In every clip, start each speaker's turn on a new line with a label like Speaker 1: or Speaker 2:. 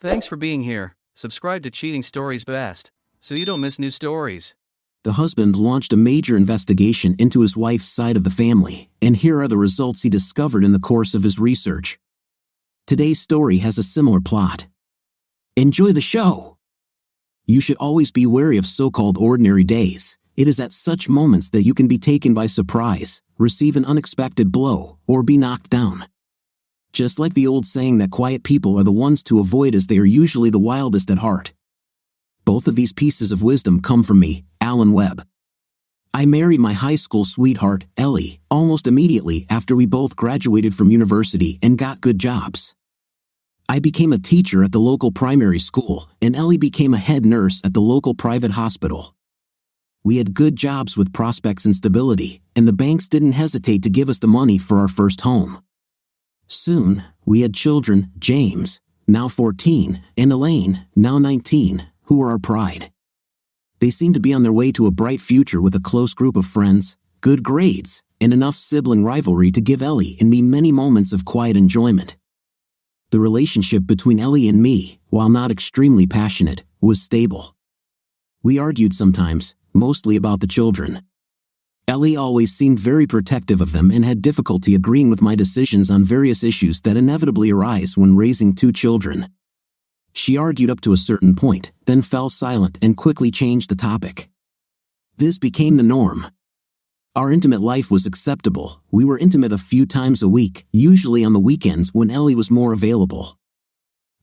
Speaker 1: Thanks for being here. Subscribe to Cheating Stories Best, so you don't miss new stories.
Speaker 2: The husband launched a major investigation into his wife's side of the family, and here are the results he discovered in the course of his research. Today's story has a similar plot. Enjoy the show! You should always be wary of so-called ordinary days. It is at such moments that you can be taken by surprise, receive an unexpected blow, or be knocked down. Just like the old saying that quiet people are the ones to avoid as they are usually the wildest at heart. Both of these pieces of wisdom come from me, Alan Webb. I married my high school sweetheart, Ellie, almost immediately after we both graduated from university and got good jobs. I became a teacher at the local primary school, and Ellie became a head nurse at the local private hospital. We had good jobs with prospects and stability, and the banks didn't hesitate to give us the money for our first home. Soon, we had children, James, now 14, and Elaine, now 19, who were our pride. They seemed to be on their way to a bright future with a close group of friends, good grades, and enough sibling rivalry to give Ellie and me many moments of quiet enjoyment. The relationship between Ellie and me, while not extremely passionate, was stable. We argued sometimes, mostly about the children. Ellie always seemed very protective of them and had difficulty agreeing with my decisions on various issues that inevitably arise when raising two children. She argued up to a certain point, then fell silent and quickly changed the topic. This became the norm. Our intimate life was acceptable. We were intimate a few times a week, usually on the weekends when Ellie was more available.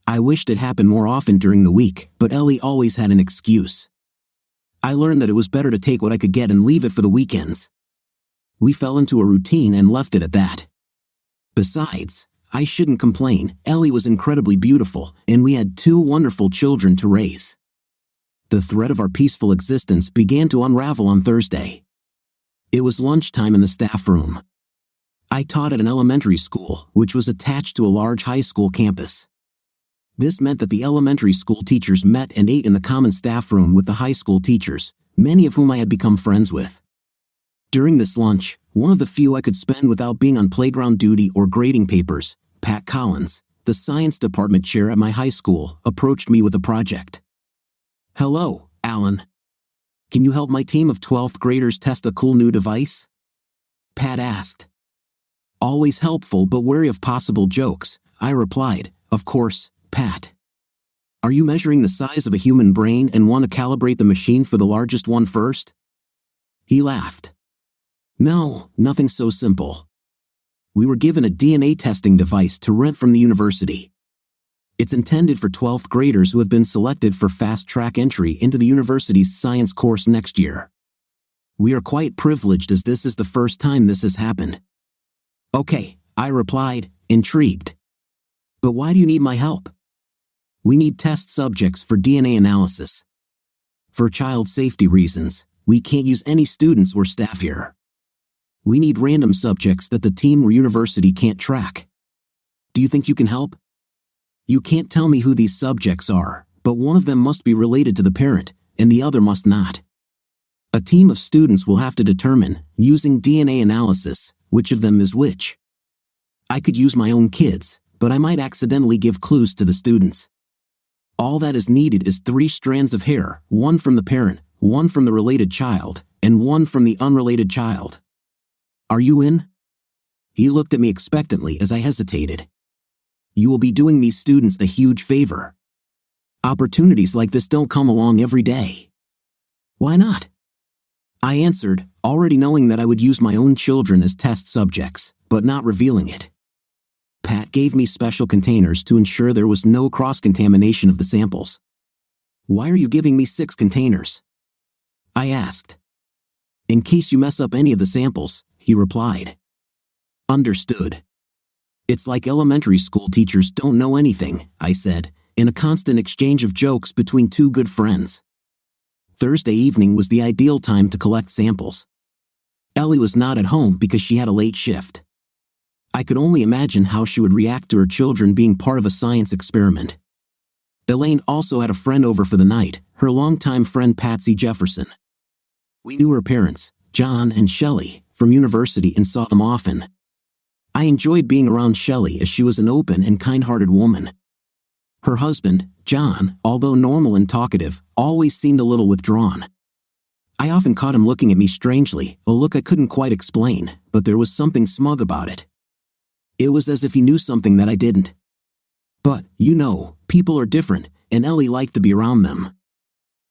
Speaker 2: I wished it happened more often during the week, but Ellie always had an excuse. I learned that it was better to take what I could get and leave it for the weekends. We fell into a routine and left it at that. Besides, I shouldn't complain, Ellie was incredibly beautiful, and we had two wonderful children to raise. The thread of our peaceful existence began to unravel on Thursday. It was lunchtime in the staff room. I taught at an elementary school, which was attached to a large high school campus. This meant that the elementary school teachers met and ate in the common staff room with the high school teachers, many of whom I had become friends with. During this lunch, one of the few I could spend without being on playground duty or grading papers, Pat Collins, the science department chair at my high school, approached me with a project. "Hello, Alan. Can you help my team of 12th graders test a cool new device?" Pat asked. Always helpful but wary of possible jokes, I replied, "Of course, Pat. Are you measuring the size of a human brain and want to calibrate the machine for the largest one first?" He laughed. "No, nothing so simple. We were given a DNA testing device to rent from the university. It's intended for 12th graders who have been selected for fast-track entry into the university's science course next year. We are quite privileged as this is the first time this has happened." "Okay," I replied, intrigued. "But why do you need my help?" "We need test subjects for DNA analysis. For child safety reasons, we can't use any students or staff here. We need random subjects that the team or university can't track. Do you think you can help? You can't tell me who these subjects are, but one of them must be related to the parent, and the other must not. A team of students will have to determine, using DNA analysis, which of them is which. I could use my own kids, but I might accidentally give clues to the students. All that is needed is 3 strands of hair, one from the parent, one from the related child, and one from the unrelated child. Are you in?" He looked at me expectantly as I hesitated. "You will be doing these students a huge favor. Opportunities like this don't come along every day." "Why not?" I answered, already knowing that I would use my own children as test subjects, but not revealing it. Pat gave me special containers to ensure there was no cross-contamination of the samples. "Why are you giving me 6 containers?" I asked. "In case you mess up any of the samples," he replied. "Understood. It's like elementary school teachers don't know anything," I said, in a constant exchange of jokes between two good friends. Thursday evening was the ideal time to collect samples. Ellie was not at home because she had a late shift. I could only imagine how she would react to her children being part of a science experiment. Elaine also had a friend over for the night, her longtime friend Patsy Jefferson. We knew her parents, John and Shelley, from university and saw them often. I enjoyed being around Shelley as she was an open and kind-hearted woman. Her husband, John, although normal and talkative, always seemed a little withdrawn. I often caught him looking at me strangely, a look I couldn't quite explain, but there was something smug about it. It was as if he knew something that I didn't. But, people are different, and Ellie liked to be around them.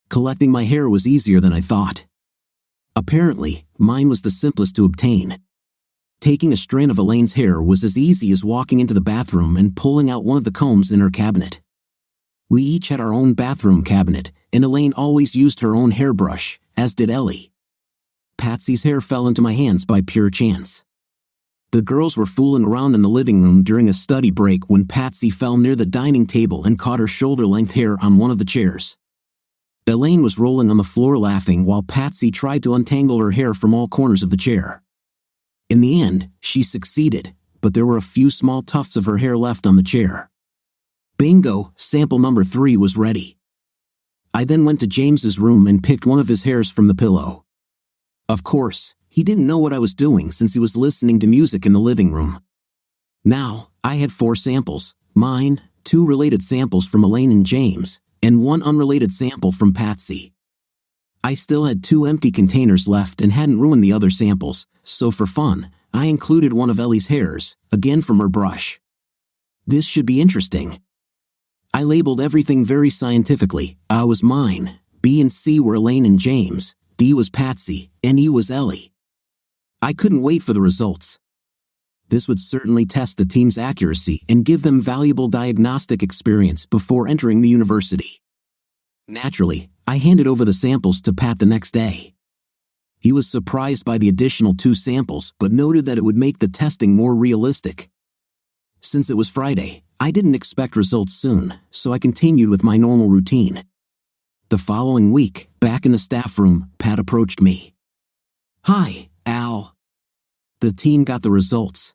Speaker 2: Collecting my hair was easier than I thought. Apparently, mine was the simplest to obtain. Taking a strand of Elaine's hair was as easy as walking into the bathroom and pulling out one of the combs in her cabinet. We each had our own bathroom cabinet, and Elaine always used her own hairbrush, as did Ellie. Patsy's hair fell into my hands by pure chance. The girls were fooling around in the living room during a study break when Patsy fell near the dining table and caught her shoulder-length hair on one of the chairs. Elaine was rolling on the floor laughing while Patsy tried to untangle her hair from all corners of the chair. In the end, she succeeded, but there were a few small tufts of her hair left on the chair. Bingo, sample number 3 was ready. I then went to James's room and picked one of his hairs from the pillow. Of course, he didn't know what I was doing since he was listening to music in the living room. Now, I had 4 samples, mine, 2 related samples from Elaine and James, and 1 unrelated sample from Patsy. I still had 2 empty containers left and hadn't ruined the other samples, so for fun, I included one of Ellie's hairs, again from her brush. This should be interesting. I labeled everything very scientifically. A was mine, B and C were Elaine and James, D was Patsy, and E was Ellie. I couldn't wait for the results. This would certainly test the team's accuracy and give them valuable diagnostic experience before entering the university. Naturally, I handed over the samples to Pat the next day. He was surprised by the additional 2 samples but noted that it would make the testing more realistic. Since it was Friday, I didn't expect results soon, so I continued with my normal routine. The following week, back in the staff room, Pat approached me. "Hi, Al. The team got the results.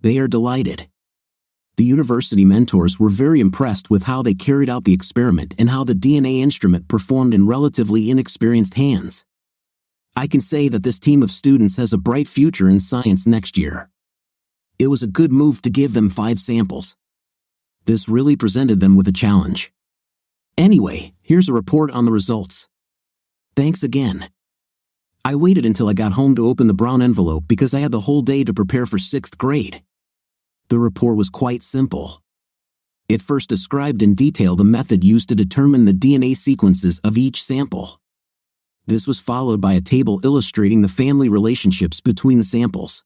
Speaker 2: They are delighted." The university mentors were very impressed with how they carried out the experiment and how the DNA instrument performed in relatively inexperienced hands. I can say that this team of students has a bright future in science next year. It was a good move to give them 5 samples. This really presented them with a challenge. Anyway, here's a report on the results. Thanks again. I waited until I got home to open the brown envelope because I had the whole day to prepare for 6th grade. The report was quite simple. It first described in detail the method used to determine the DNA sequences of each sample. This was followed by a table illustrating the family relationships between the samples.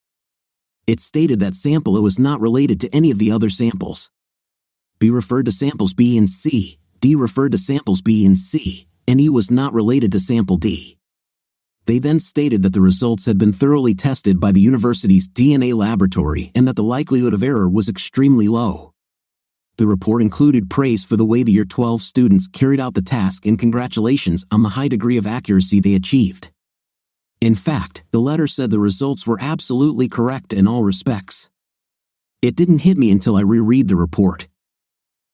Speaker 2: It stated that sample A was not related to any of the other samples. B referred to samples B and C, D referred to samples B and C, and E was not related to sample D. They then stated that the results had been thoroughly tested by the university's DNA laboratory and that the likelihood of error was extremely low. The report included praise for the way the Year 12 students carried out the task and congratulations on the high degree of accuracy they achieved. In fact, the letter said the results were absolutely correct in all respects. It didn't hit me until I reread the report.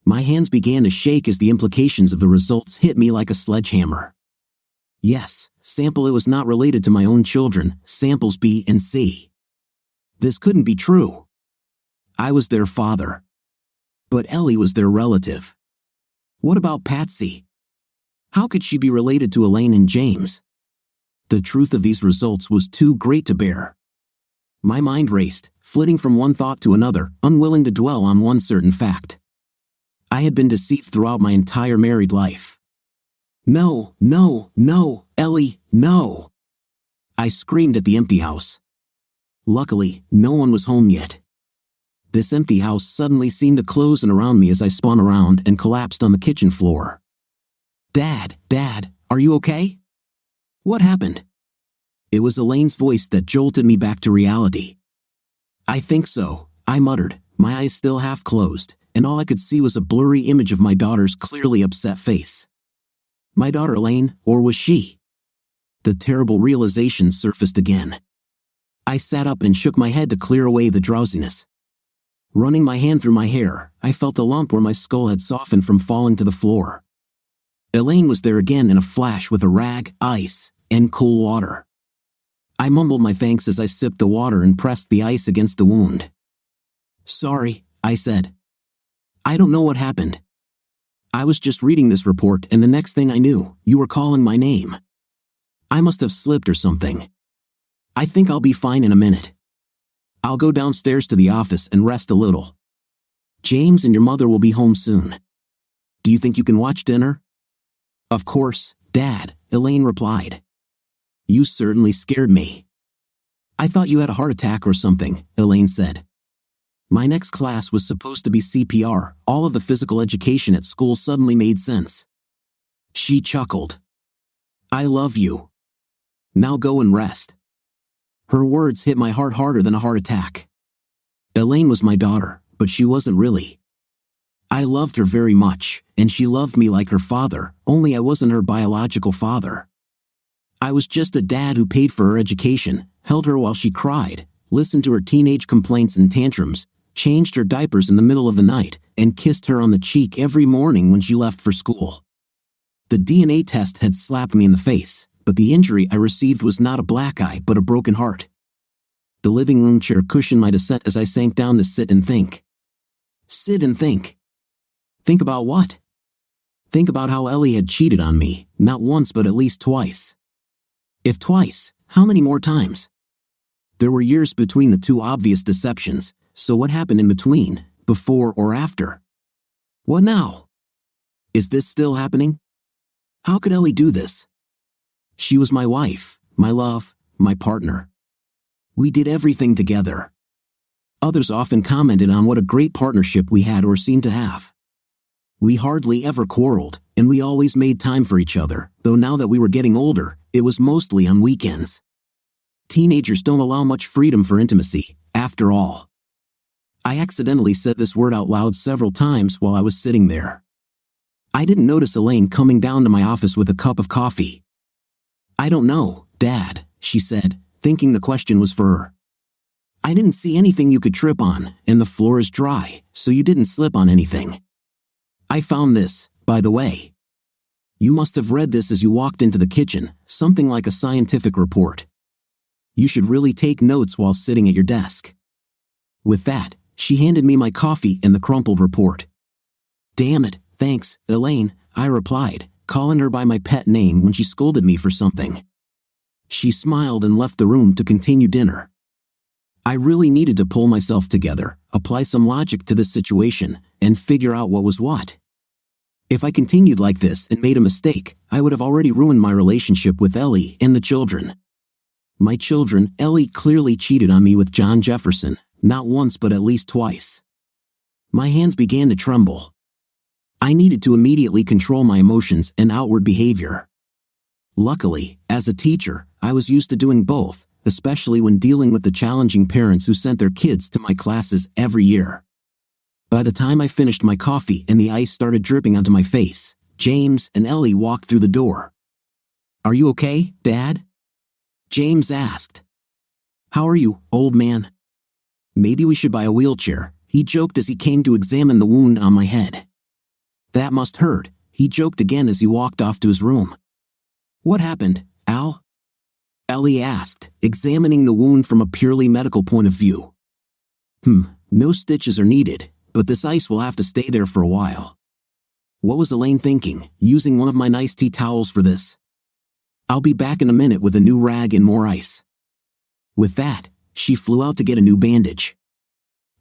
Speaker 2: My hands began to shake as the implications of the results hit me like a sledgehammer. Yes, sample A was not related to my own children, samples B and C. This couldn't be true. I was their father. But Ellie was their relative. What about Patsy? How could she be related to Elaine and James? The truth of these results was too great to bear. My mind raced, flitting from one thought to another, unwilling to dwell on one certain fact. I had been deceived throughout my entire married life. No, no, no, Ellie, no! I screamed at the empty house. Luckily, no one was home yet. This empty house suddenly seemed to close in around me as I spun around and collapsed on the kitchen floor. Dad, are you okay? What happened? It was Elaine's voice that jolted me back to reality. I think so, I muttered, my eyes still half closed, and all I could see was a blurry image of my daughter's clearly upset face. My daughter Elaine, or was she? The terrible realization surfaced again. I sat up and shook my head to clear away the drowsiness. Running my hand through my hair, I felt a lump where my skull had softened from falling to the floor. Elaine was there again in a flash with a rag, ice, and cool water. I mumbled my thanks as I sipped the water and pressed the ice against the wound. Sorry, I said. I don't know what happened. I was just reading this report and the next thing I knew, you were calling my name. I must have slipped or something. I think I'll be fine in a minute. I'll go downstairs to the office and rest a little. James and your mother will be home soon. Do you think you can watch dinner? Of course, Dad, Elaine replied. You certainly scared me. I thought you had a heart attack or something, Elaine said. My next class was supposed to be CPR. All of the physical education at school suddenly made sense. She chuckled. I love you. Now go and rest. Her words hit my heart harder than a heart attack. Elaine was my daughter, but she wasn't really. I loved her very much, and she loved me like her father, only I wasn't her biological father. I was just a dad who paid for her education, held her while she cried, listened to her teenage complaints and tantrums, changed her diapers in the middle of the night, and kissed her on the cheek every morning when she left for school. The DNA test had slapped me in the face, but the injury I received was not a black eye but a broken heart. The living room chair cushioned my descent as I sank down to sit and think. Sit and think. Think about what? Think about how Ellie had cheated on me, not once but at least twice. If twice, how many more times? There were years between the two obvious deceptions, so what happened in between, before or after? What now? Is this still happening? How could Ellie do this? She was my wife, my love, my partner. We did everything together. Others often commented on what a great partnership we had or seemed to have. We hardly ever quarreled, and we always made time for each other, though now that we were getting older, it was mostly on weekends. Teenagers don't allow much freedom for intimacy, after all. I accidentally said this word out loud several times while I was sitting there. I didn't notice Elaine coming down to my office with a cup of coffee. I don't know, Dad, she said, thinking the question was for her. I didn't see anything you could trip on, and the floor is dry, so you didn't slip on anything. I found this, by the way. You must have read this as you walked into the kitchen, something like a scientific report. You should really take notes while sitting at your desk. With that, she handed me my coffee and the crumpled report. Damn it, thanks, Elaine, I replied, calling her by my pet name when she scolded me for something. She smiled and left the room to continue dinner. I really needed to pull myself together, apply some logic to this situation, and figure out what was what. If I continued like this and made a mistake, I would have already ruined my relationship with Ellie and the children. My children, Ellie clearly cheated on me with John Jefferson, not once but at least twice. My hands began to tremble. I needed to immediately control my emotions and outward behavior. Luckily, as a teacher, I was used to doing both, especially when dealing with the challenging parents who sent their kids to my classes every year. By the time I finished my coffee and the ice started dripping onto my face, James and Ellie walked through the door. Are you okay, Dad? James asked. How are you, old man? Maybe we should buy a wheelchair, he joked as he came to examine the wound on my head. That must hurt, he joked again as he walked off to his room. What happened, Al? Ellie asked, examining the wound from a purely medical point of view. No stitches are needed, but this ice will have to stay there for a while. What was Elaine thinking, using one of my nice tea towels for this? I'll be back in a minute with a new rag and more ice. With that, she flew out to get a new bandage.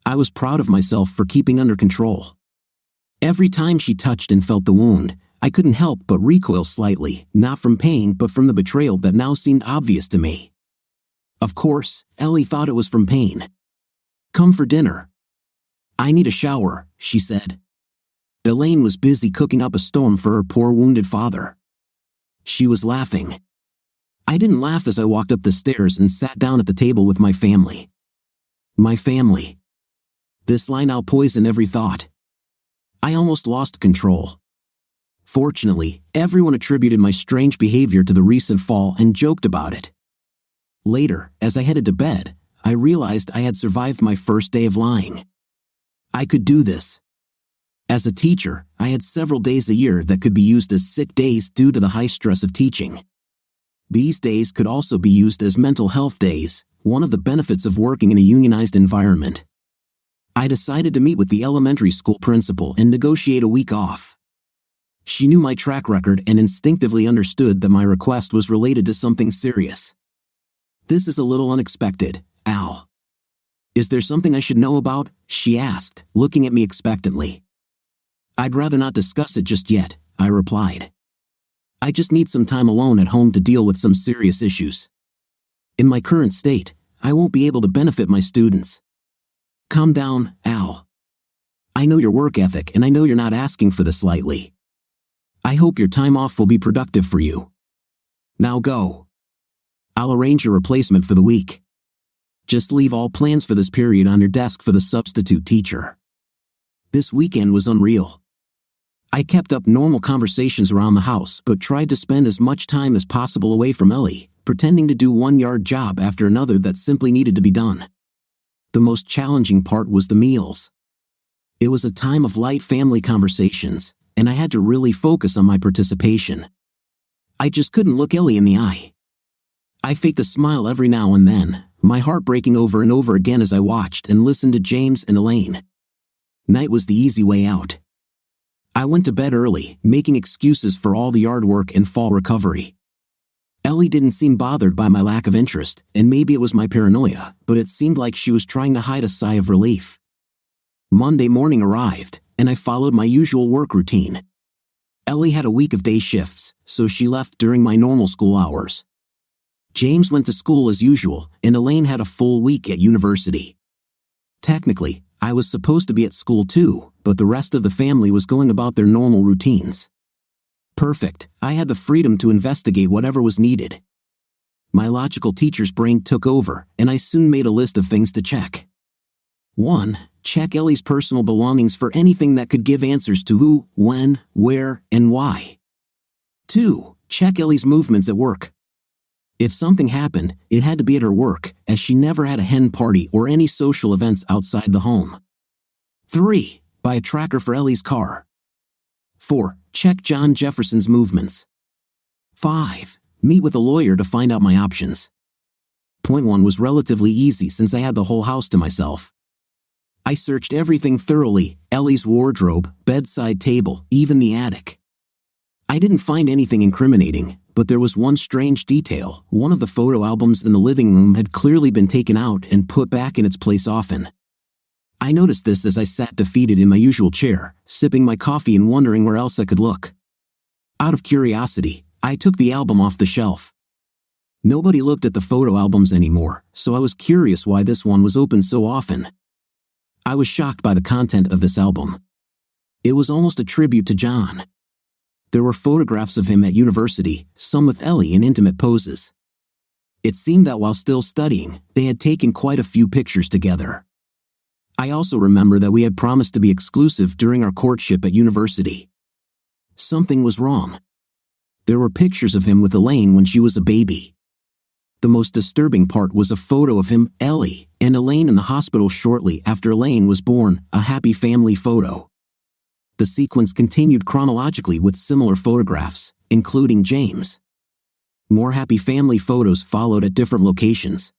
Speaker 2: I was proud of myself for keeping under control. Every time she touched and felt the wound, I couldn't help but recoil slightly, not from pain but from the betrayal that now seemed obvious to me. Of course, Ellie thought it was from pain. Come for dinner. I need a shower, she said. Elaine was busy cooking up a storm for her poor wounded father. She was laughing. I didn't laugh as I walked up the stairs and sat down at the table with my family. My family. This line will poison every thought. I almost lost control. Fortunately, everyone attributed my strange behavior to the recent fall and joked about it. Later, as I headed to bed, I realized I had survived my first day of lying. I could do this. As a teacher, I had several days a year that could be used as sick days due to the high stress of teaching. These days could also be used as mental health days, one of the benefits of working in a unionized environment. I decided to meet with the elementary school principal and negotiate a week off. She knew my track record and instinctively understood that my request was related to something serious. "This is a little unexpected, Al. Is there something I should know about?" she asked, looking at me expectantly. "I'd rather not discuss it just yet," I replied. "I just need some time alone at home to deal with some serious issues. In my current state, I won't be able to benefit my students." "Calm down, Al. I know your work ethic and I know you're not asking for this lightly. I hope your time off will be productive for you. Now go. I'll arrange your replacement for the week. Just leave all plans for this period on your desk for the substitute teacher." This weekend was unreal. I kept up normal conversations around the house but tried to spend as much time as possible away from Ellie, pretending to do one yard job after another that simply needed to be done. The most challenging part was the meals. It was a time of light family conversations, and I had to really focus on my participation. I just couldn't look Ellie in the eye. I faked a smile every now and then, my heart breaking over and over again as I watched and listened to James and Elaine. Night was the easy way out. I went to bed early, making excuses for all the yard work and fall recovery. Ellie didn't seem bothered by my lack of interest, and maybe it was my paranoia, but it seemed like she was trying to hide a sigh of relief. Monday morning arrived, and I followed my usual work routine. Ellie had a week of day shifts, so she left during my normal school hours. James went to school as usual, and Elaine had a full week at university. Technically, I was supposed to be at school too, but the rest of the family was going about their normal routines. Perfect, I had the freedom to investigate whatever was needed. My logical teacher's brain took over, and I soon made a list of things to check. 1. Check Ellie's personal belongings for anything that could give answers to who, when, where, and why. 2. Check Ellie's movements at work. If something happened, it had to be at her work, as she never had a hen party or any social events outside the home. 3. Buy a tracker for Ellie's car. 4. Check John Jefferson's movements. 5. Meet with a lawyer to find out my options. Point 1 was relatively easy since I had the whole house to myself. I searched everything thoroughly, Ellie's wardrobe, bedside table, even the attic. I didn't find anything incriminating, but there was one strange detail. One of the photo albums in the living room had clearly been taken out and put back in its place often. I noticed this as I sat defeated in my usual chair, sipping my coffee and wondering where else I could look. Out of curiosity, I took the album off the shelf. Nobody looked at the photo albums anymore, so I was curious why this one was open so often. I was shocked by the content of this album. It was almost a tribute to John. There were photographs of him at university, some with Ellie in intimate poses. It seemed that while still studying, they had taken quite a few pictures together. I also remember that we had promised to be exclusive during our courtship at university. Something was wrong. There were pictures of him with Elaine when she was a baby. The most disturbing part was a photo of him, Ellie, and Elaine in the hospital shortly after Elaine was born, a happy family photo. The sequence continued chronologically with similar photographs, including James. More happy family photos followed at different locations.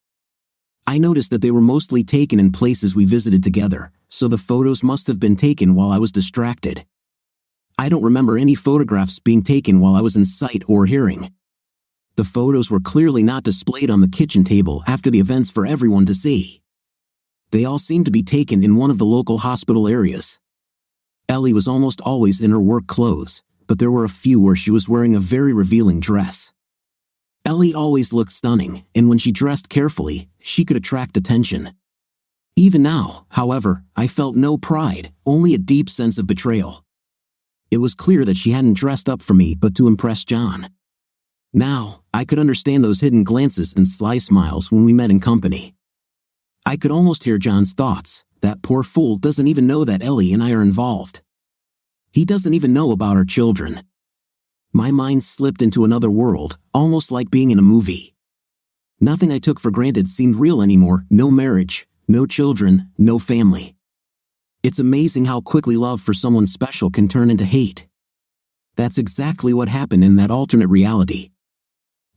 Speaker 2: I noticed that they were mostly taken in places we visited together, so the photos must have been taken while I was distracted. I don't remember any photographs being taken while I was in sight or hearing. The photos were clearly not displayed on the kitchen table after the events for everyone to see. They all seemed to be taken in one of the local hospital areas. Ellie was almost always in her work clothes, but there were a few where she was wearing a very revealing dress. Ellie always looked stunning, and when she dressed carefully, she could attract attention. Even now, however, I felt no pride, only a deep sense of betrayal. It was clear that she hadn't dressed up for me but to impress John. Now, I could understand those hidden glances and sly smiles when we met in company. I could almost hear John's thoughts. That poor fool doesn't even know that Ellie and I are involved. He doesn't even know about our children. My mind slipped into another world, almost like being in a movie. Nothing I took for granted seemed real anymore. No marriage, no children, no family. It's amazing how quickly love for someone special can turn into hate. That's exactly what happened in that alternate reality.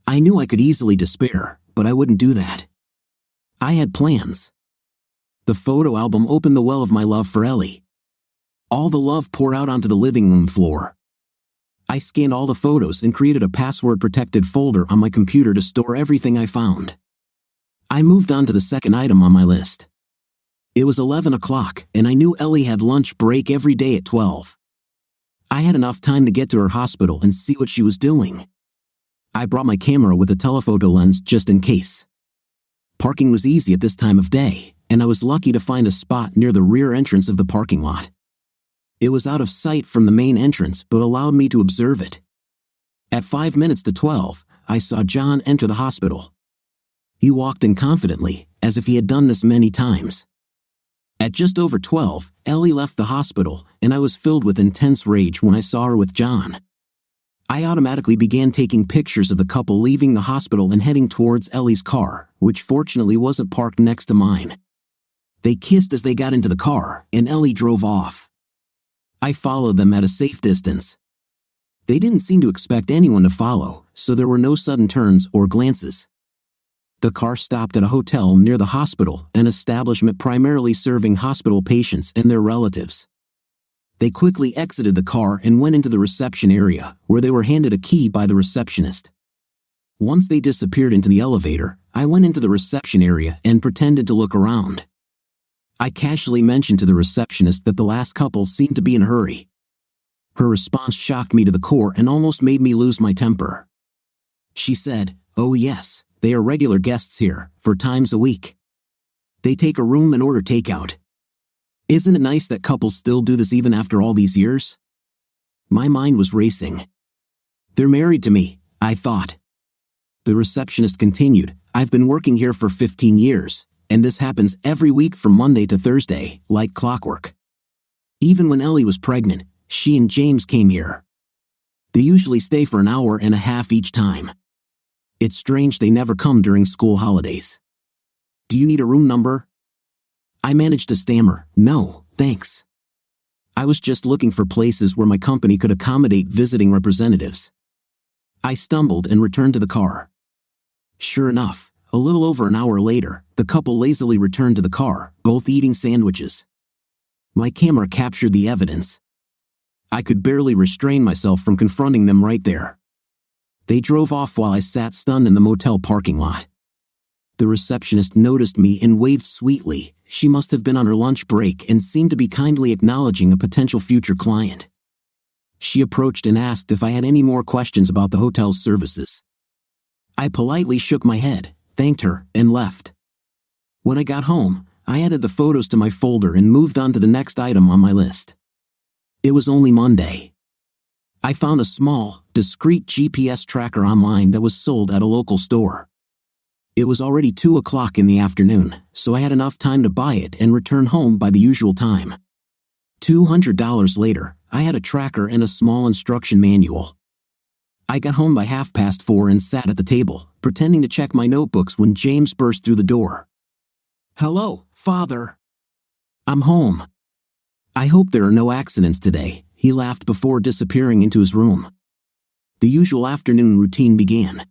Speaker 2: I knew I could easily despair, but I wouldn't do that. I had plans. The photo album opened the well of my love for Ellie. All the love poured out onto the living room floor. I scanned all the photos and created a password-protected folder on my computer to store everything I found. I moved on to the second item on my list. It was 11 o'clock, and I knew Ellie had lunch break every day at 12. I had enough time to get to her hospital and see what she was doing. I brought my camera with a telephoto lens just in case. Parking was easy at this time of day, and I was lucky to find a spot near the rear entrance of the parking lot. It was out of sight from the main entrance but allowed me to observe it. At 5 minutes to 12, I saw John enter the hospital. He walked in confidently, as if he had done this many times. At just over 12, Ellie left the hospital, and I was filled with intense rage when I saw her with John. I automatically began taking pictures of the couple leaving the hospital and heading towards Ellie's car, which fortunately wasn't parked next to mine. They kissed as they got into the car, and Ellie drove off. I followed them at a safe distance. They didn't seem to expect anyone to follow, so there were no sudden turns or glances. The car stopped at a hotel near the hospital, an establishment primarily serving hospital patients and their relatives. They quickly exited the car and went into the reception area, where they were handed a key by the receptionist. Once they disappeared into the elevator, I went into the reception area and pretended to look around. I casually mentioned to the receptionist that the last couple seemed to be in a hurry. Her response shocked me to the core and almost made me lose my temper. She said, "Oh yes, they are regular guests here, 4 times a week. They take a room and order takeout. Isn't it nice that couples still do this even after all these years?" My mind was racing. They're married to me, I thought. The receptionist continued, "I've been working here for 15 years, and this happens every week from Monday to Thursday, like clockwork. Even when Ellie was pregnant, she and James came here. They usually stay for an hour and a half each time. It's strange they never come during school holidays. Do you need a room number?" I managed to stammer, "No, thanks. I was just looking for places where my company could accommodate visiting representatives." I stumbled and returned to the car. Sure enough, a little over an hour later, the couple lazily returned to the car, both eating sandwiches. My camera captured the evidence. I could barely restrain myself from confronting them right there. They drove off while I sat stunned in the motel parking lot. The receptionist noticed me and waved sweetly. She must have been on her lunch break and seemed to be kindly acknowledging a potential future client. She approached and asked if I had any more questions about the hotel's services. I politely shook my head, thanked her, and left. When I got home, I added the photos to my folder and moved on to the next item on my list. It was only Monday. I found a small, discreet GPS tracker online that was sold at a local store. It was already 2 o'clock in the afternoon, so I had enough time to buy it and return home by the usual time. $200 later, I had a tracker and a small instruction manual. I got home by 4:30 and sat at the table, pretending to check my notebooks when James burst through the door. "Hello, Father. I'm home. I hope there are no accidents today," he laughed before disappearing into his room. The usual afternoon routine began.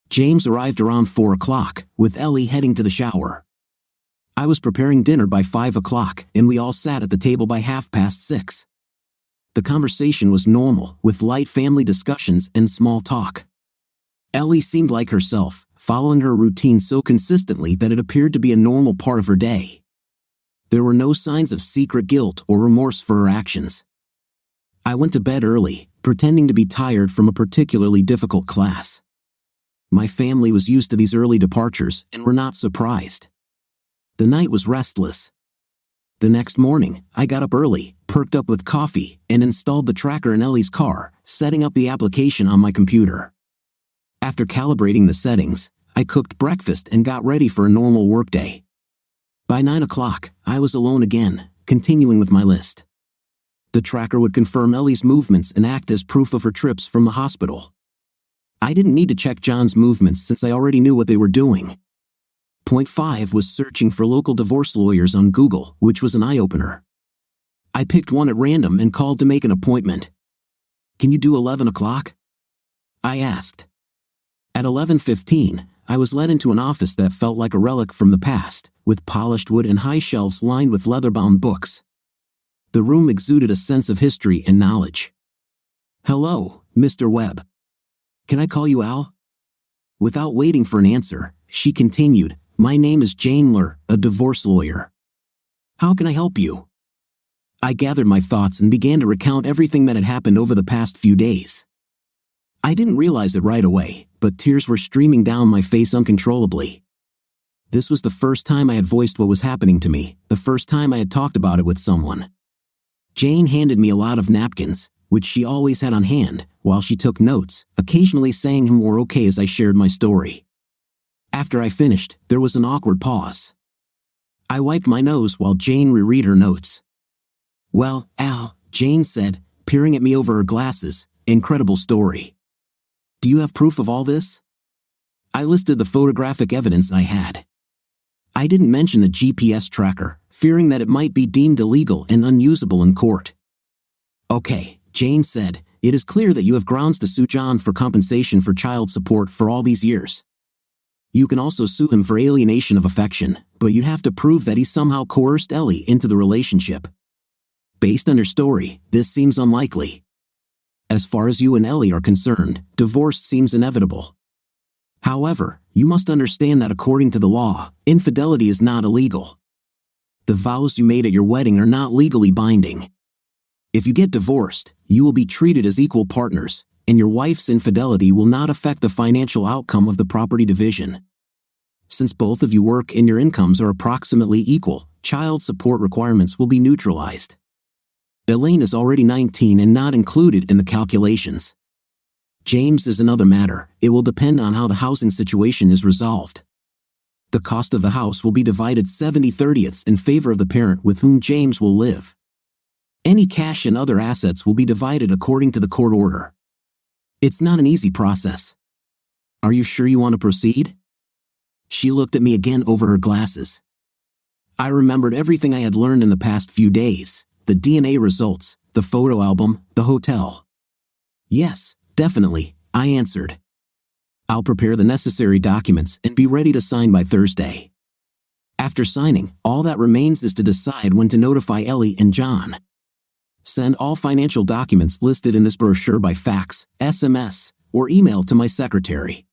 Speaker 2: James arrived around 4 o'clock, with Ellie heading to the shower. I was preparing dinner by 5 o'clock, and we all sat at the table by 6:30. The conversation was normal, with light family discussions and small talk. Ellie seemed like herself, following her routine so consistently that it appeared to be a normal part of her day. There were no signs of secret guilt or remorse for her actions. I went to bed early, pretending to be tired from a particularly difficult class. My family was used to these early departures and were not surprised. The night was restless. The next morning, I got up early, perked up with coffee, and installed the tracker in Ellie's car, setting up the application on my computer. After calibrating the settings, I cooked breakfast and got ready for a normal workday. By 9 o'clock, I was alone again, continuing with my list. The tracker would confirm Ellie's movements and act as proof of her trips from the hospital. I didn't need to check John's movements since I already knew what they were doing. Point 5 was searching for local divorce lawyers on Google, which was an eye-opener. I picked one at random and called to make an appointment. "Can you do 11 o'clock? I asked. At 11:15, I was led into an office that felt like a relic from the past, with polished wood and high shelves lined with leather-bound books. The room exuded a sense of history and knowledge. "Hello, Mr. Webb. Can I call you Al?" Without waiting for an answer, she continued, "My name is Jane Yêur, a divorce lawyer. How can I help you?" I gathered my thoughts and began to recount everything that had happened over the past few days. I didn't realize it right away, but tears were streaming down my face uncontrollably. This was the first time I had voiced what was happening to me, the first time I had talked about it with someone. Jane handed me a lot of napkins, which she always had on hand, while she took notes, occasionally saying who were okay as I shared my story. After I finished, there was an awkward pause. I wiped my nose while Jane reread her notes. "Well, Al," Jane said, peering at me over her glasses, "incredible story. Do you have proof of all this?" I listed the photographic evidence I had. I didn't mention the GPS tracker, fearing that it might be deemed illegal and unusable in court. "Okay," Jane said, "it is clear that you have grounds to sue John for compensation for child support for all these years. You can also sue him for alienation of affection, but you'd have to prove that he somehow coerced Ellie into the relationship. Based on your story, this seems unlikely. As far as you and Ellie are concerned, divorce seems inevitable. However, you must understand that according to the law, infidelity is not illegal. The vows you made at your wedding are not legally binding. If you get divorced, you will be treated as equal partners, and your wife's infidelity will not affect the financial outcome of the property division. Since both of you work and your incomes are approximately equal, child support requirements will be neutralized. Elaine is already 19 and not included in the calculations. James is another matter. It will depend on how the housing situation is resolved. The cost of the house will be divided 70/30ths in favor of the parent with whom James will live. Any cash and other assets will be divided according to the court order. It's not an easy process. Are you sure you want to proceed?" She looked at me again over her glasses. I remembered everything I had learned in the past few days, the DNA results, the photo album, the hotel. "Yes, definitely," I answered. "I'll prepare the necessary documents and be ready to sign by Thursday. After signing, all that remains is to decide when to notify Ellie and John. Send all financial documents listed in this brochure by fax, SMS, or email to my secretary.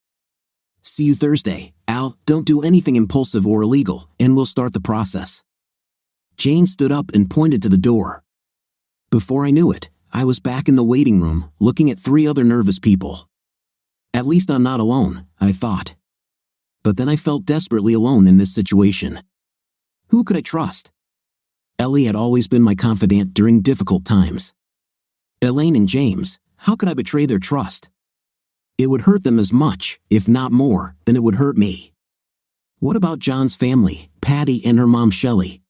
Speaker 2: See you Thursday, Al. Don't do anything impulsive or illegal, and we'll start the process." Jane stood up and pointed to the door. Before I knew it, I was back in the waiting room, looking at 3 other nervous people. At least I'm not alone, I thought. But then I felt desperately alone in this situation. Who could I trust? Ellie had always been my confidant during difficult times. Elaine and James, how could I betray their trust? It would hurt them as much, if not more, than it would hurt me. What about John's family, Patty and her mom Shelley?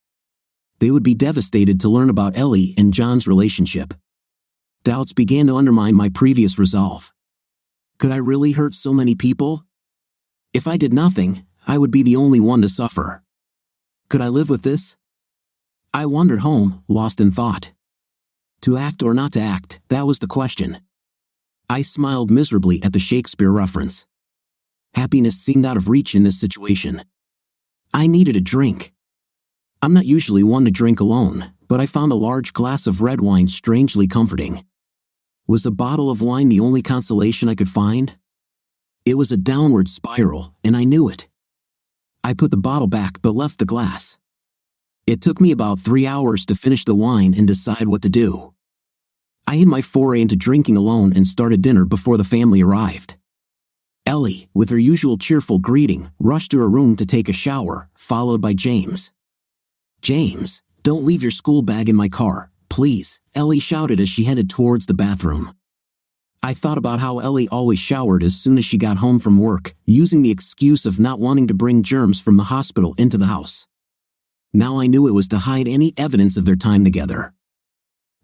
Speaker 2: They would be devastated to learn about Ellie and John's relationship. Doubts began to undermine my previous resolve. Could I really hurt so many people? If I did nothing, I would be the only one to suffer. Could I live with this? I wandered home, lost in thought. To act or not to act, that was the question. I smiled miserably at the Shakespeare reference. Happiness seemed out of reach in this situation. I needed a drink. I'm not usually one to drink alone, but I found a large glass of red wine strangely comforting. Was a bottle of wine the only consolation I could find? It was a downward spiral, and I knew it. I put the bottle back but left the glass. It took me about 3 hours to finish the wine and decide what to do. I had my foray into drinking alone and started dinner before the family arrived. Ellie, with her usual cheerful greeting, rushed to her room to take a shower, followed by James. "James, don't leave your school bag in my car, please," Ellie shouted as she headed towards the bathroom. I thought about how Ellie always showered as soon as she got home from work, using the excuse of not wanting to bring germs from the hospital into the house. Now I knew it was to hide any evidence of their time together.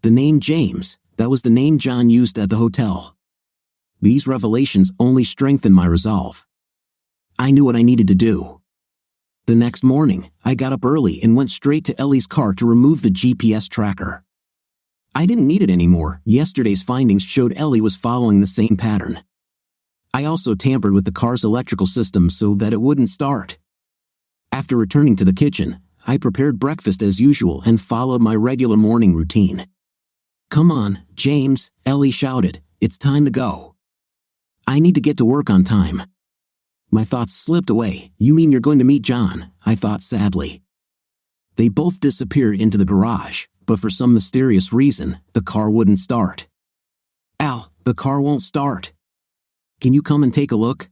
Speaker 2: The name James, that was the name John used at the hotel. These revelations only strengthened my resolve. I knew what I needed to do. The next morning, I got up early and went straight to Ellie's car to remove the GPS tracker. I didn't need it anymore. Yesterday's findings showed Ellie was following the same pattern. I also tampered with the car's electrical system so that it wouldn't start. After returning to the kitchen, I prepared breakfast as usual and followed my regular morning routine. "Come on, James," Ellie shouted. it's time to go. I need to get to work on time. My thoughts slipped away. You mean you're going to meet John? I thought sadly. They both disappeared into the garage, but for some mysterious reason, the car wouldn't start. Al, the car won't start. Can you come and take a look?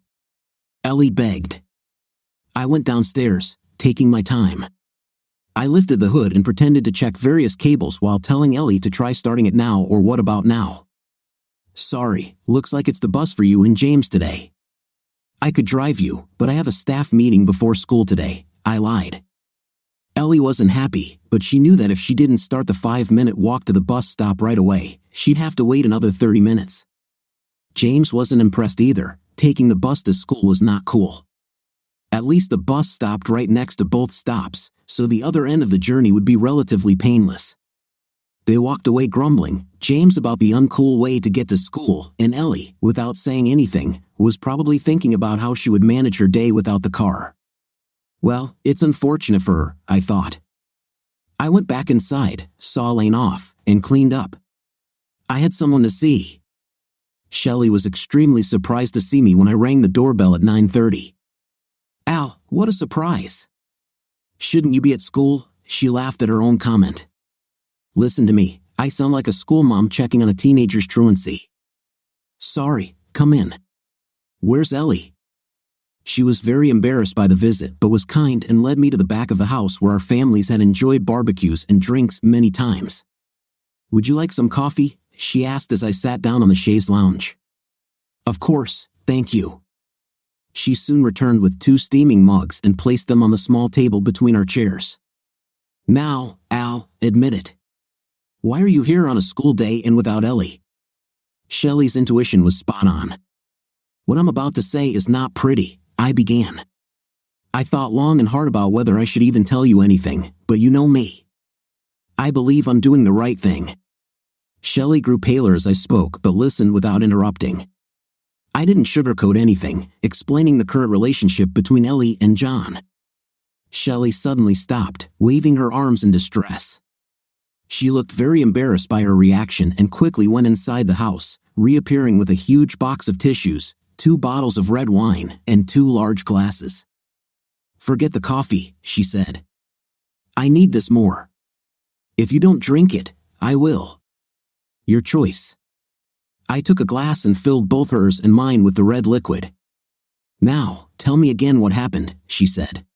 Speaker 2: Ellie begged. I went downstairs, taking my time. I lifted the hood and pretended to check various cables while telling Ellie to try starting it now or what about now. Sorry, looks like it's the bus for you and James today. I could drive you, but I have a staff meeting before school today, I lied. Ellie wasn't happy, but she knew that if she didn't start the 5-minute walk to the bus stop right away, she'd have to wait another 30 minutes. James wasn't impressed either. Taking the bus to school was not cool. At least the bus stopped right next to both stops, so the other end of the journey would be relatively painless. They walked away grumbling, James about the uncool way to get to school, and Ellie, without saying anything, was probably thinking about how she would manage her day without the car. Well, it's unfortunate for her, I thought. I went back inside, saw Elaine off, and cleaned up. I had someone to see. Shelley was extremely surprised to see me when I rang the doorbell at 9:30. Al, what a surprise. Shouldn't you be at school? She laughed at her own comment. Listen to me, I sound like a school mom checking on a teenager's truancy. Sorry, come in. Where's Ellie? She was very embarrassed by the visit but was kind and led me to the back of the house where our families had enjoyed barbecues and drinks many times. Would you like some coffee? She asked as I sat down on the chaise lounge. Of course, thank you. She soon returned with 2 steaming mugs and placed them on the small table between our chairs. Now, Al, admit it. Why are you here on a school day and without Ellie? Shelley's intuition was spot on. What I'm about to say is not pretty, I began. I thought long and hard about whether I should even tell you anything, but you know me. I believe I'm doing the right thing. Shelley grew paler as I spoke but listened without interrupting. I didn't sugarcoat anything, explaining the current relationship between Ellie and John. Shelley suddenly stopped, waving her arms in distress. She looked very embarrassed by her reaction and quickly went inside the house, reappearing with a huge box of tissues, 2 bottles of red wine, and 2 large glasses. Forget the coffee, she said. I need this more. If you don't drink it, I will. Your choice. I took a glass and filled both hers and mine with the red liquid. Now, tell me again what happened, she said.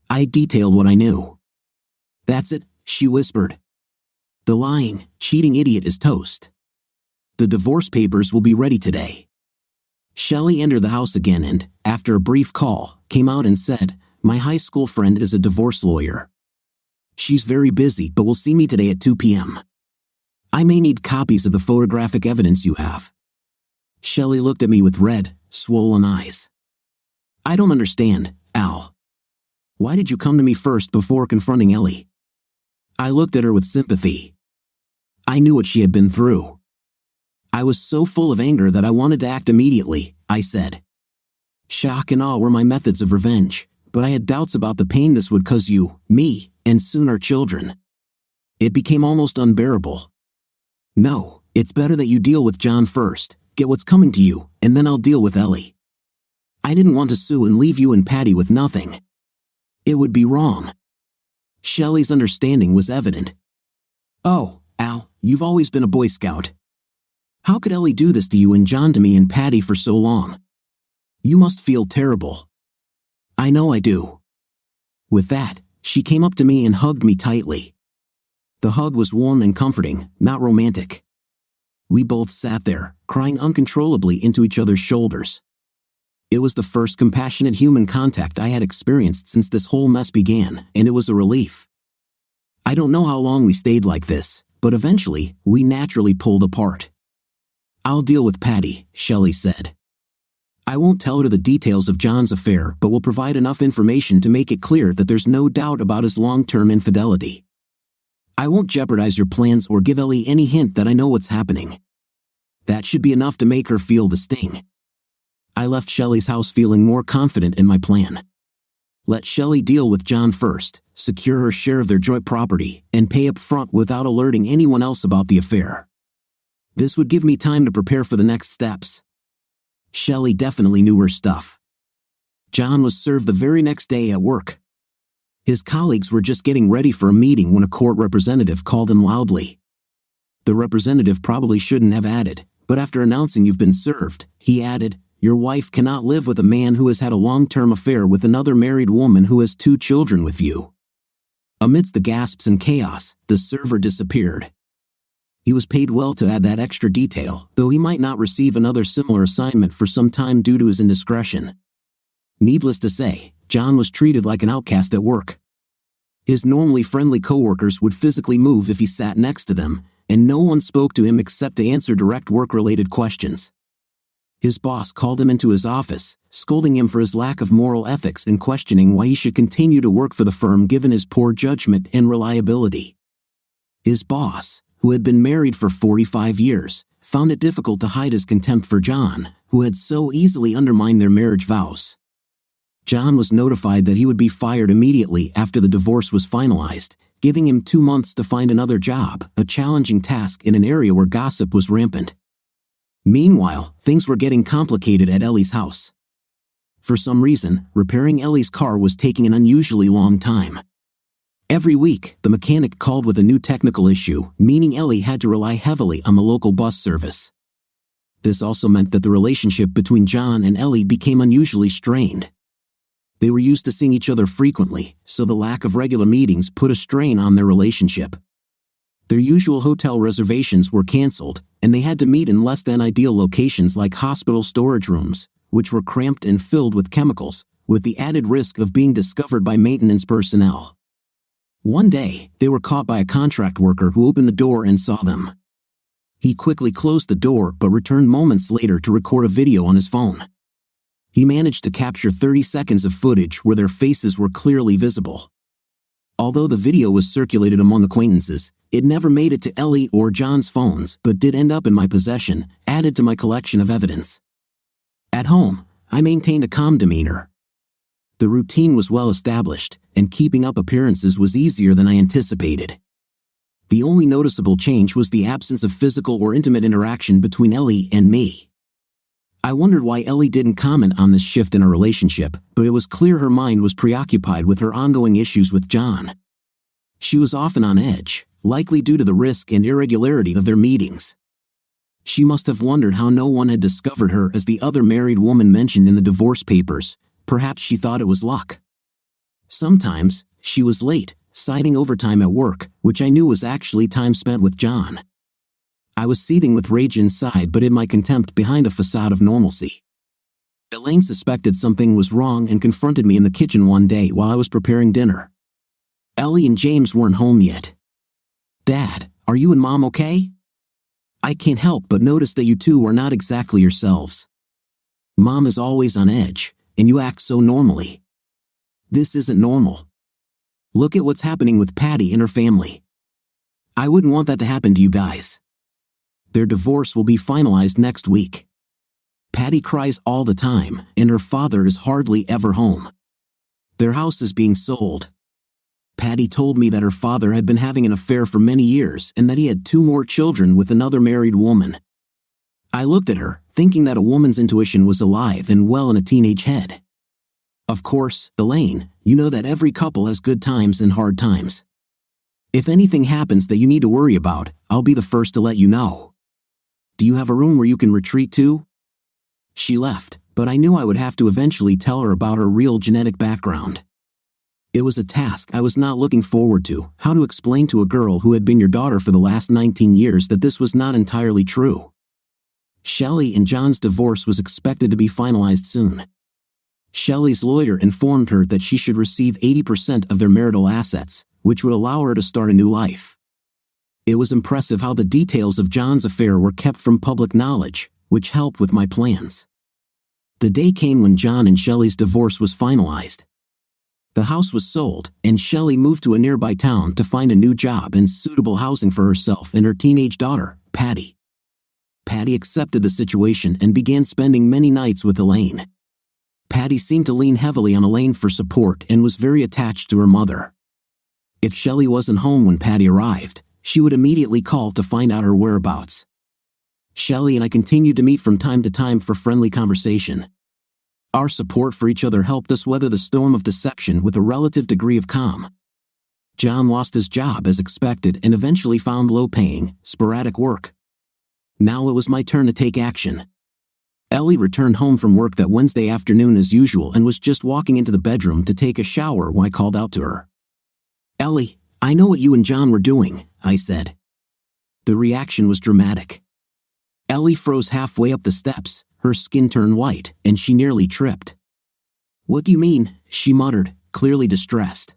Speaker 2: I detailed what I knew. That's it, she whispered. The lying, cheating idiot is toast. The divorce papers will be ready today. Shelley entered the house again and, after a brief call, came out and said, my high school friend is a divorce lawyer. She's very busy but will see me today at 2 p.m. I may need copies of the photographic evidence you have. Shelley looked at me with red, swollen eyes. I don't understand, Al. Why did you come to me first before confronting Ellie? I looked at her with sympathy. I knew what she had been through. I was so full of anger that I wanted to act immediately, I said. Shock and awe were my methods of revenge, but I had doubts about the pain this would cause you, me, and soon our children. It became almost unbearable. No, it's better that you deal with John first, get what's coming to you, and then I'll deal with Ellie. I didn't want to sue and leave you and Patty with nothing. It would be wrong. Shelley's understanding was evident. Oh, Al, you've always been a Boy Scout. How could Ellie do this to you and John to me and Patty for so long? You must feel terrible. I know I do. With that, she came up to me and hugged me tightly. The hug was warm and comforting, not romantic. We both sat there, crying uncontrollably into each other's shoulders. It was the first compassionate human contact I had experienced since this whole mess began, and it was a relief. I don't know how long we stayed like this, but eventually, we naturally pulled apart. I'll deal with Patty, Shelley said. I won't tell her the details of John's affair but will provide enough information to make it clear that there's no doubt about his long-term infidelity. I won't jeopardize your plans or give Ellie any hint that I know what's happening. That should be enough to make her feel the sting. I left Shelley's house feeling more confident in my plan. Let Shelley deal with John first, secure her share of their joint property, and pay up front without alerting anyone else about the affair. This would give me time to prepare for the next steps. Shelley definitely knew her stuff. John was served the very next day at work. His colleagues were just getting ready for a meeting when a court representative called him loudly. The representative probably shouldn't have added, but after announcing you've been served, he added, "Your wife cannot live with a man who has had a long-term affair with another married woman who has 2 children with you." Amidst the gasps and chaos, the server disappeared. He was paid well to add that extra detail, though he might not receive another similar assignment for some time due to his indiscretion. Needless to say, John was treated like an outcast at work. His normally friendly coworkers would physically move if he sat next to them, and no one spoke to him except to answer direct work-related questions. His boss called him into his office, scolding him for his lack of moral ethics and questioning why he should continue to work for the firm given his poor judgment and reliability. His boss, who had been married for 45 years, found it difficult to hide his contempt for John, who had so easily undermined their marriage vows. John was notified that he would be fired immediately after the divorce was finalized, giving him 2 months to find another job, a challenging task in an area where gossip was rampant. Meanwhile, things were getting complicated at Ellie's house. For some reason, repairing Ellie's car was taking an unusually long time. Every week, the mechanic called with a new technical issue, meaning Ellie had to rely heavily on the local bus service. This also meant that the relationship between John and Ellie became unusually strained. They were used to seeing each other frequently, so the lack of regular meetings put a strain on their relationship. Their usual hotel reservations were canceled, and they had to meet in less than ideal locations like hospital storage rooms, which were cramped and filled with chemicals, with the added risk of being discovered by maintenance personnel. One day, they were caught by a contract worker who opened the door and saw them. He quickly closed the door but returned moments later to record a video on his phone. He managed to capture 30 seconds of footage where their faces were clearly visible. Although the video was circulated among acquaintances, it never made it to Ellie or John's phones but did end up in my possession, added to my collection of evidence. At home, I maintained a calm demeanor. The routine was well established, and keeping up appearances was easier than I anticipated. The only noticeable change was the absence of physical or intimate interaction between Ellie and me. I wondered why Ellie didn't comment on this shift in our relationship, but it was clear her mind was preoccupied with her ongoing issues with John. She was often on edge, likely due to the risk and irregularity of their meetings. She must have wondered how no one had discovered her as the other married woman mentioned in the divorce papers. Perhaps she thought it was luck. Sometimes, she was late, citing overtime at work, which I knew was actually time spent with John. I was seething with rage inside but hid my contempt behind a facade of normalcy. Elaine suspected something was wrong and confronted me in the kitchen one day while I was preparing dinner. Ellie and James weren't home yet. "Dad, are you and Mom okay? I can't help but notice that you two are not exactly yourselves. Mom is always on edge, and you act so normally. This isn't normal. Look at what's happening with Patty and her family. I wouldn't want that to happen to you guys. Their divorce will be finalized next week. Patty cries all the time, and her father is hardly ever home. Their house is being sold. Patty told me that her father had been having an affair for many years and that he had 2 more children with another married woman." I looked at her, thinking that a woman's intuition was alive and well in a teenage head. "Of course, Elaine, you know that every couple has good times and hard times. If anything happens that you need to worry about, I'll be the first to let you know. Do you have a room where you can retreat to?" She left, but I knew I would have to eventually tell her about her real genetic background. It was a task I was not looking forward to, how to explain to a girl who had been your daughter for the last 19 years that this was not entirely true. Shelley and John's divorce was expected to be finalized soon. Shelley's lawyer informed her that she should receive 80% of their marital assets, which would allow her to start a new life. It was impressive how the details of John's affair were kept from public knowledge, which helped with my plans. The day came when John and Shelley's divorce was finalized. The house was sold, and Shelley moved to a nearby town to find a new job and suitable housing for herself and her teenage daughter, Patty. Patty accepted the situation and began spending many nights with Elaine. Patty seemed to lean heavily on Elaine for support and was very attached to her mother. If Shelley wasn't home when Patty arrived, she would immediately call to find out her whereabouts. Shelley and I continued to meet from time to time for friendly conversation. Our support for each other helped us weather the storm of deception with a relative degree of calm. John lost his job as expected and eventually found low-paying, sporadic work. Now it was my turn to take action. Ellie returned home from work that Wednesday afternoon as usual and was just walking into the bedroom to take a shower when I called out to her. "Ellie, I know what you and John were doing," I said. The reaction was dramatic. Ellie froze halfway up the steps, her skin turned white, and she nearly tripped. "What do you mean?" she muttered, clearly distressed.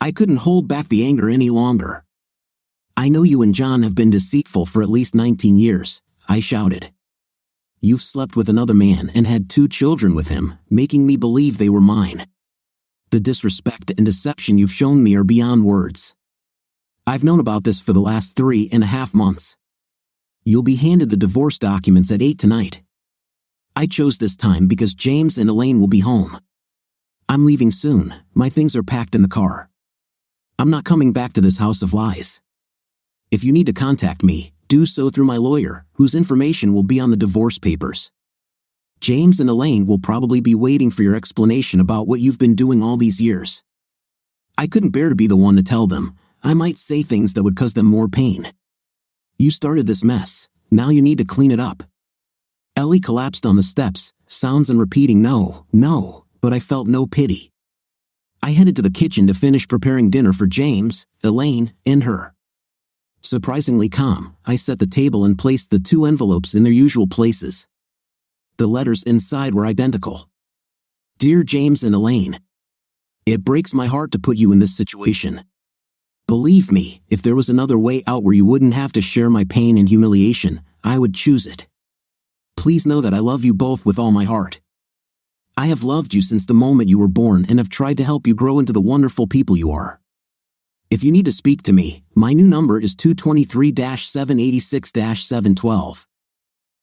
Speaker 2: I couldn't hold back the anger any longer. "I know you and John have been deceitful for at least 19 years, I shouted. "You've slept with another man and had 2 children with him, making me believe they were mine. The disrespect and deception you've shown me are beyond words. I've known about this for the last 3.5 months. You'll be handed the divorce documents at 8 tonight. I chose this time because James and Elaine will be home. I'm leaving soon, my things are packed in the car. I'm not coming back to this house of lies. If you need to contact me, do so through my lawyer, whose information will be on the divorce papers. James and Elaine will probably be waiting for your explanation about what you've been doing all these years. I couldn't bear to be the one to tell them. I might say things that would cause them more pain. You started this mess, now you need to clean it up." Ellie collapsed on the steps, sounds and repeating no, no, but I felt no pity. I headed to the kitchen to finish preparing dinner for James, Elaine, and her. Surprisingly calm, I set the table and placed the 2 envelopes in their usual places. The letters inside were identical. "Dear James and Elaine, it breaks my heart to put you in this situation. Believe me, if there was another way out where you wouldn't have to share my pain and humiliation, I would choose it. Please know that I love you both with all my heart. I have loved you since the moment you were born and have tried to help you grow into the wonderful people you are. If you need to speak to me, my new number is 223-786-712.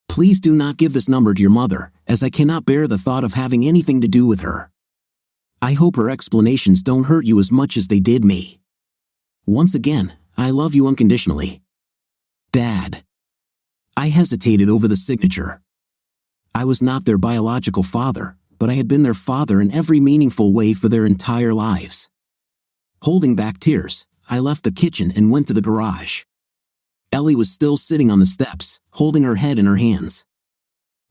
Speaker 2: Please do not give this number to your mother, as I cannot bear the thought of having anything to do with her. I hope her explanations don't hurt you as much as they did me. Once again, I love you unconditionally. Dad." I hesitated over the signature. I was not their biological father, but I had been their father in every meaningful way for their entire lives. Holding back tears, I left the kitchen and went to the garage. Ellie was still sitting on the steps, holding her head in her hands.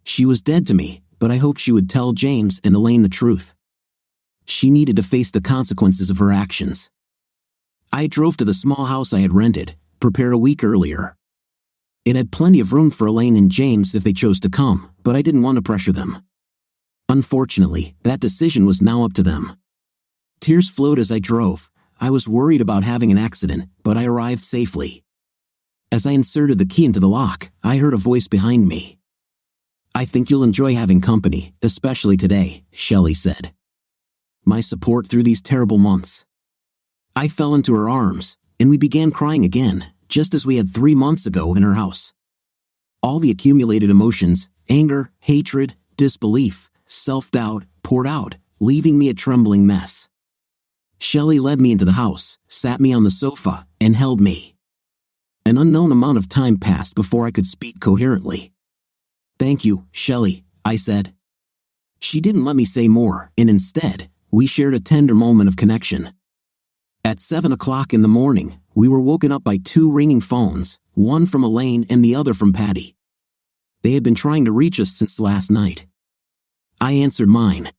Speaker 2: She was dead to me, but I hoped she would tell James and Elaine the truth. She needed to face the consequences of her actions. I drove to the small house I had rented, prepared a week earlier. It had plenty of room for Elaine and James if they chose to come, but I didn't want to pressure them. Unfortunately, that decision was now up to them. Tears flowed as I drove. I was worried about having an accident, but I arrived safely. As I inserted the key into the lock, I heard a voice behind me. "I think you'll enjoy having company, especially today," Shelley said. My support through these terrible months. I fell into her arms, and we began crying again, just as we had 3 months ago in her house. All the accumulated emotions, anger, hatred, disbelief, self-doubt, poured out, leaving me a trembling mess. Shelley led me into the house, sat me on the sofa, and held me. An unknown amount of time passed before I could speak coherently. "Thank you, Shelley," I said. She didn't let me say more, and instead, we shared a tender moment of connection. At 7 o'clock in the morning, we were woken up by 2 ringing phones, one from Elaine and the other from Patty. They had been trying to reach us since last night. I answered mine.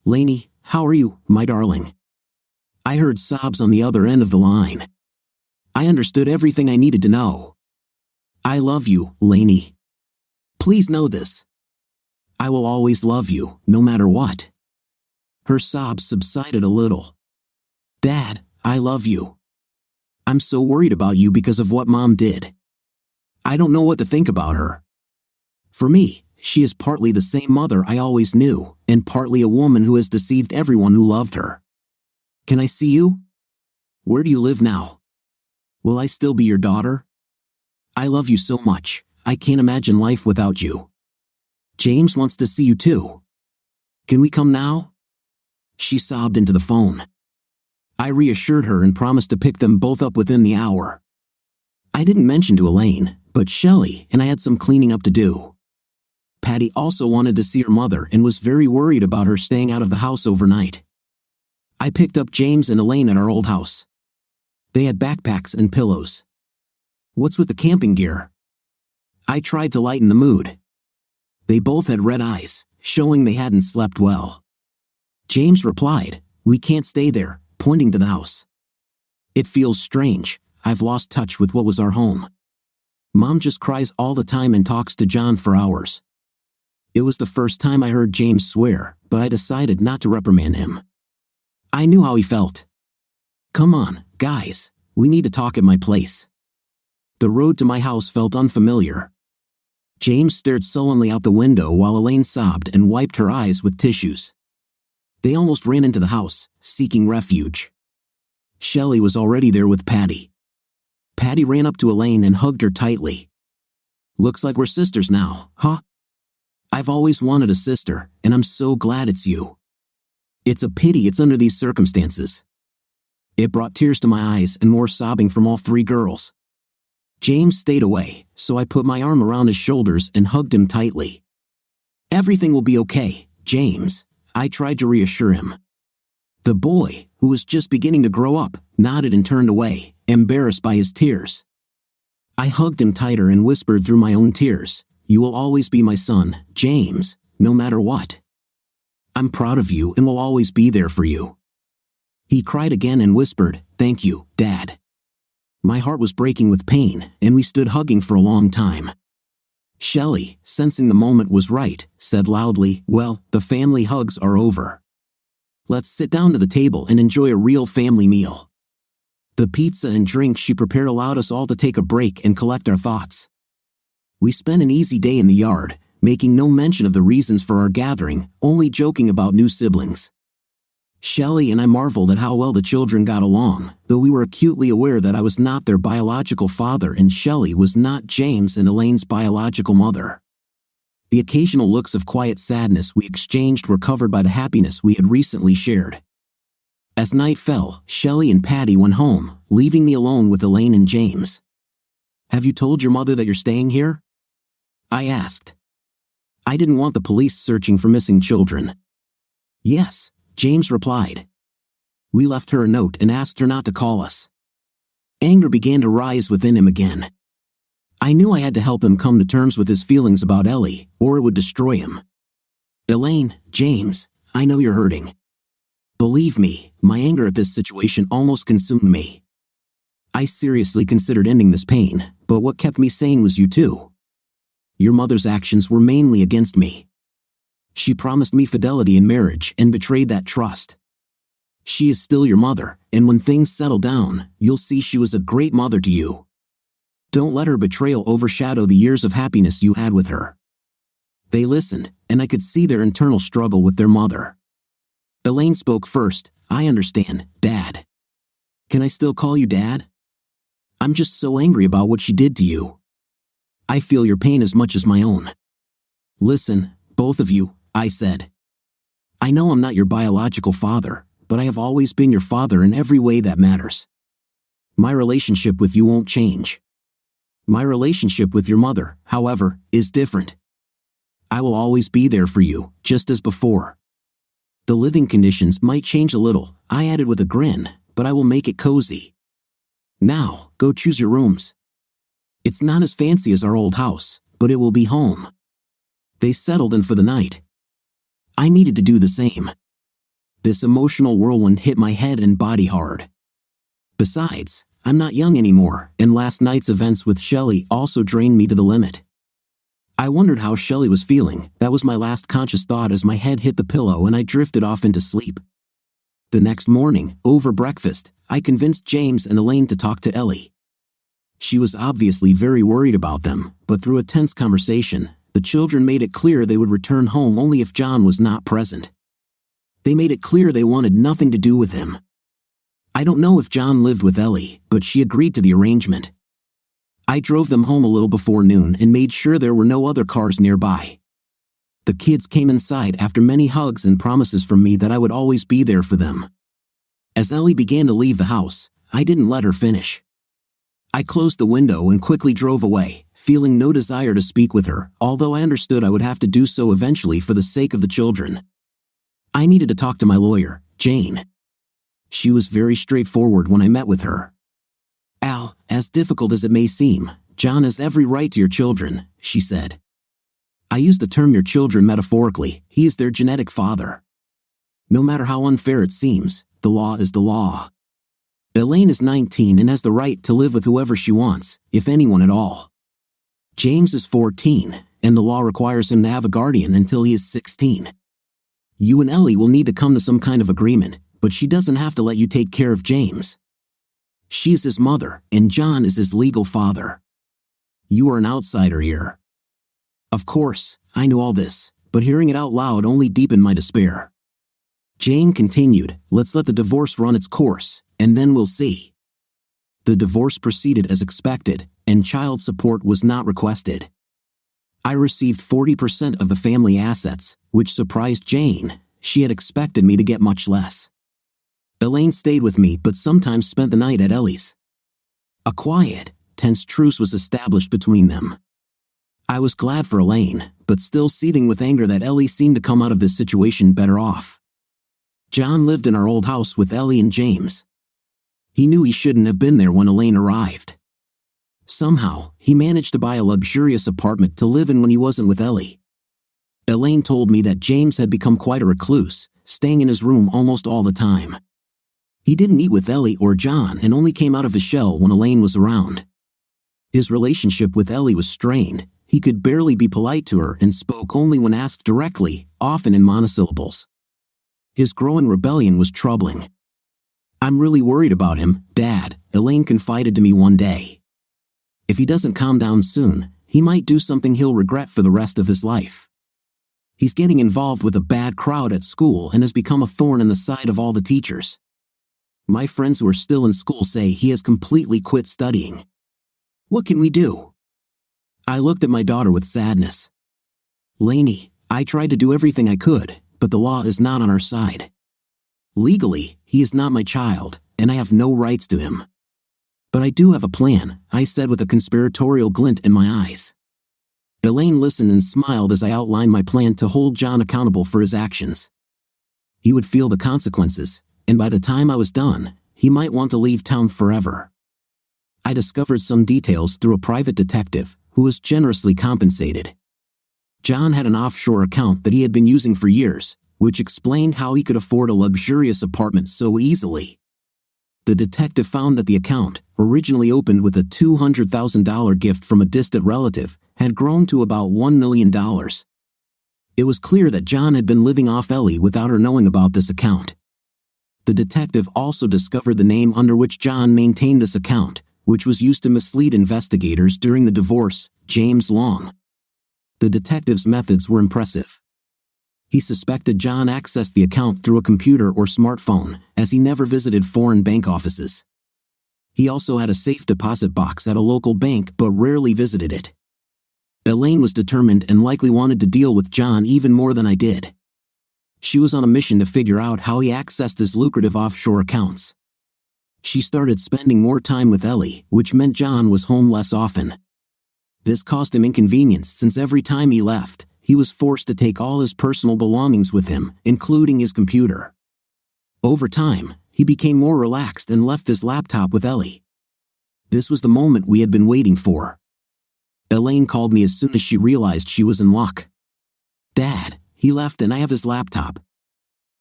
Speaker 2: "Lainey, how are you, my darling?" I heard sobs on the other end of the line. I understood everything I needed to know. "I love you, Lainey. Please know this. I will always love you, no matter what." Her sobs subsided a little. "Dad, I love you. I'm so worried about you because of what Mom did. I don't know what to think about her. For me, she is partly the same mother I always knew, and partly a woman who has deceived everyone who loved her. Can I see you? Where do you live now? Will I still be your daughter? I love you so much, I can't imagine life without you. James wants to see you too. Can we come now?" She sobbed into the phone. I reassured her and promised to pick them both up within the hour. I didn't mention to Elaine, but Shelley and I had some cleaning up to do. Patty also wanted to see her mother and was very worried about her staying out of the house overnight. I picked up James and Elaine at our old house. They had backpacks and pillows. "What's with the camping gear?" I tried to lighten the mood. They both had red eyes, showing they hadn't slept well. James replied, "We can't stay there," pointing to the house. "It feels strange. I've lost touch with what was our home. Mom just cries all the time and talks to John for hours." It was the first time I heard James swear, but I decided not to reprimand him. I knew how he felt. "Come on, guys, we need to talk at my place." The road to my house felt unfamiliar. James stared sullenly out the window while Elaine sobbed and wiped her eyes with tissues. They almost ran into the house, seeking refuge. Shelley was already there with Patty. Patty ran up to Elaine and hugged her tightly. "Looks like we're sisters now, huh? I've always wanted a sister, and I'm so glad it's you. It's a pity it's under these circumstances." It brought tears to my eyes and more sobbing from all three girls. James stayed away, so I put my arm around his shoulders and hugged him tightly. "Everything will be okay, James," I tried to reassure him. The boy, who was just beginning to grow up, nodded and turned away, embarrassed by his tears. I hugged him tighter and whispered through my own tears, "You will always be my son, James, no matter what. I'm proud of you and will always be there for you." He cried again and whispered, "Thank you, Dad." My heart was breaking with pain, and we stood hugging for a long time. Shelley, sensing the moment was right, said loudly, "Well, the family hugs are over. Let's sit down to the table and enjoy a real family meal." The pizza and drinks she prepared allowed us all to take a break and collect our thoughts. We spent an easy day in the yard, making no mention of the reasons for our gathering, only joking about new siblings. Shelley and I marveled at how well the children got along, though we were acutely aware that I was not their biological father and Shelley was not James and Elaine's biological mother. The occasional looks of quiet sadness we exchanged were covered by the happiness we had recently shared. As night fell, Shelley and Patty went home, leaving me alone with Elaine and James. "Have you told your mother that you're staying here?" I asked. I didn't want the police searching for missing children. "Yes," James replied. We left her a note and asked her not to call us. Anger began to rise within him again. I knew I had to help him come to terms with his feelings about Ellie, or it would destroy him. "Elaine, James, I know you're hurting. Believe me, my anger at this situation almost consumed me. I seriously considered ending this pain, but what kept me sane was you two. Your mother's actions were mainly against me. She promised me fidelity in marriage and betrayed that trust. She is still your mother, and when things settle down, you'll see she was a great mother to you. Don't let her betrayal overshadow the years of happiness you had with her." They listened, and I could see their internal struggle with their mother. Elaine spoke first. "I understand, Dad. Can I still call you Dad? I'm just so angry about what she did to you. I feel your pain as much as my own." "Listen, both of you," I said. "I know I'm not your biological father, but I have always been your father in every way that matters. My relationship with you won't change. My relationship with your mother, however, is different. I will always be there for you, just as before. The living conditions might change a little," I added with a grin, "but I will make it cozy. Now, go choose your rooms. It's not as fancy as our old house, but it will be home." They settled in for the night. I needed to do the same. This emotional whirlwind hit my head and body hard. Besides, I'm not young anymore, and last night's events with Shelley also drained me to the limit. I wondered how Shelley was feeling. That was my last conscious thought as my head hit the pillow and I drifted off into sleep. The next morning, over breakfast, I convinced James and Elaine to talk to Ellie. She was obviously very worried about them, but through a tense conversation, the children made it clear they would return home only if John was not present. They made it clear they wanted nothing to do with him. I don't know if John lived with Ellie, but she agreed to the arrangement. I drove them home a little before noon and made sure there were no other cars nearby. The kids came inside after many hugs and promises from me that I would always be there for them. As Ellie began to leave the house, I didn't let her finish. I closed the window and quickly drove away, feeling no desire to speak with her, although I understood I would have to do so eventually for the sake of the children. I needed to talk to my lawyer, Jane. She was very straightforward when I met with her. "Al, as difficult as it may seem, John has every right to your children," she said. "I use the term your children metaphorically. He is their genetic father. No matter how unfair it seems, the law is the law. Elaine is 19 and has the right to live with whoever she wants, if anyone at all. James is 14, and the law requires him to have a guardian until he is 16. You and Ellie will need to come to some kind of agreement, but she doesn't have to let you take care of James. She is his mother, and John is his legal father. You are an outsider here." Of course, I knew all this, but hearing it out loud only deepened my despair. Jane continued, "Let's let the divorce run its course, and then we'll see." The divorce proceeded as expected, and child support was not requested. I received 40% of the family assets, which surprised Jane. She had expected me to get much less. Elaine stayed with me but sometimes spent the night at Ellie's. A quiet, tense truce was established between them. I was glad for Elaine, but still seething with anger that Ellie seemed to come out of this situation better off. John lived in our old house with Ellie and James. He knew he shouldn't have been there when Elaine arrived. Somehow, he managed to buy a luxurious apartment to live in when he wasn't with Ellie. Elaine told me that James had become quite a recluse, staying in his room almost all the time. He didn't eat with Ellie or John and only came out of his shell when Elaine was around. His relationship with Ellie was strained. He could barely be polite to her and spoke only when asked directly, often in monosyllables. His growing rebellion was troubling. "I'm really worried about him, Dad," Elaine confided to me one day. "If he doesn't calm down soon, he might do something he'll regret for the rest of his life. He's getting involved with a bad crowd at school and has become a thorn in the side of all the teachers. My friends who are still in school say he has completely quit studying. What can we do?" I looked at my daughter with sadness. "Lainey, I tried to do everything I could, but the law is not on our side. Legally, he is not my child, and I have no rights to him. But I do have a plan," I said with a conspiratorial glint in my eyes. Elaine listened and smiled as I outlined my plan to hold John accountable for his actions. He would feel the consequences, and by the time I was done, he might want to leave town forever. I discovered some details through a private detective, who was generously compensated. John had an offshore account that he had been using for years, which explained how he could afford a luxurious apartment so easily. The detective found that the account, originally opened with a $200,000 gift from a distant relative, had grown to about $1 million. It was clear that John had been living off Ellie without her knowing about this account. The detective also discovered the name under which John maintained this account, which was used to mislead investigators during the divorce, James Long. The detective's methods were impressive. He suspected John accessed the account through a computer or smartphone, as he never visited foreign bank offices. He also had a safe deposit box at a local bank but rarely visited it. Elaine was determined and likely wanted to deal with John even more than I did. She was on a mission to figure out how he accessed his lucrative offshore accounts. She started spending more time with Ellie, which meant John was home less often. This caused him inconvenience since every time he left, he was forced to take all his personal belongings with him, including his computer. Over time, he became more relaxed and left his laptop with Ellie. This was the moment we had been waiting for. Elaine called me as soon as she realized she was in luck. "Dad, he left and I have his laptop.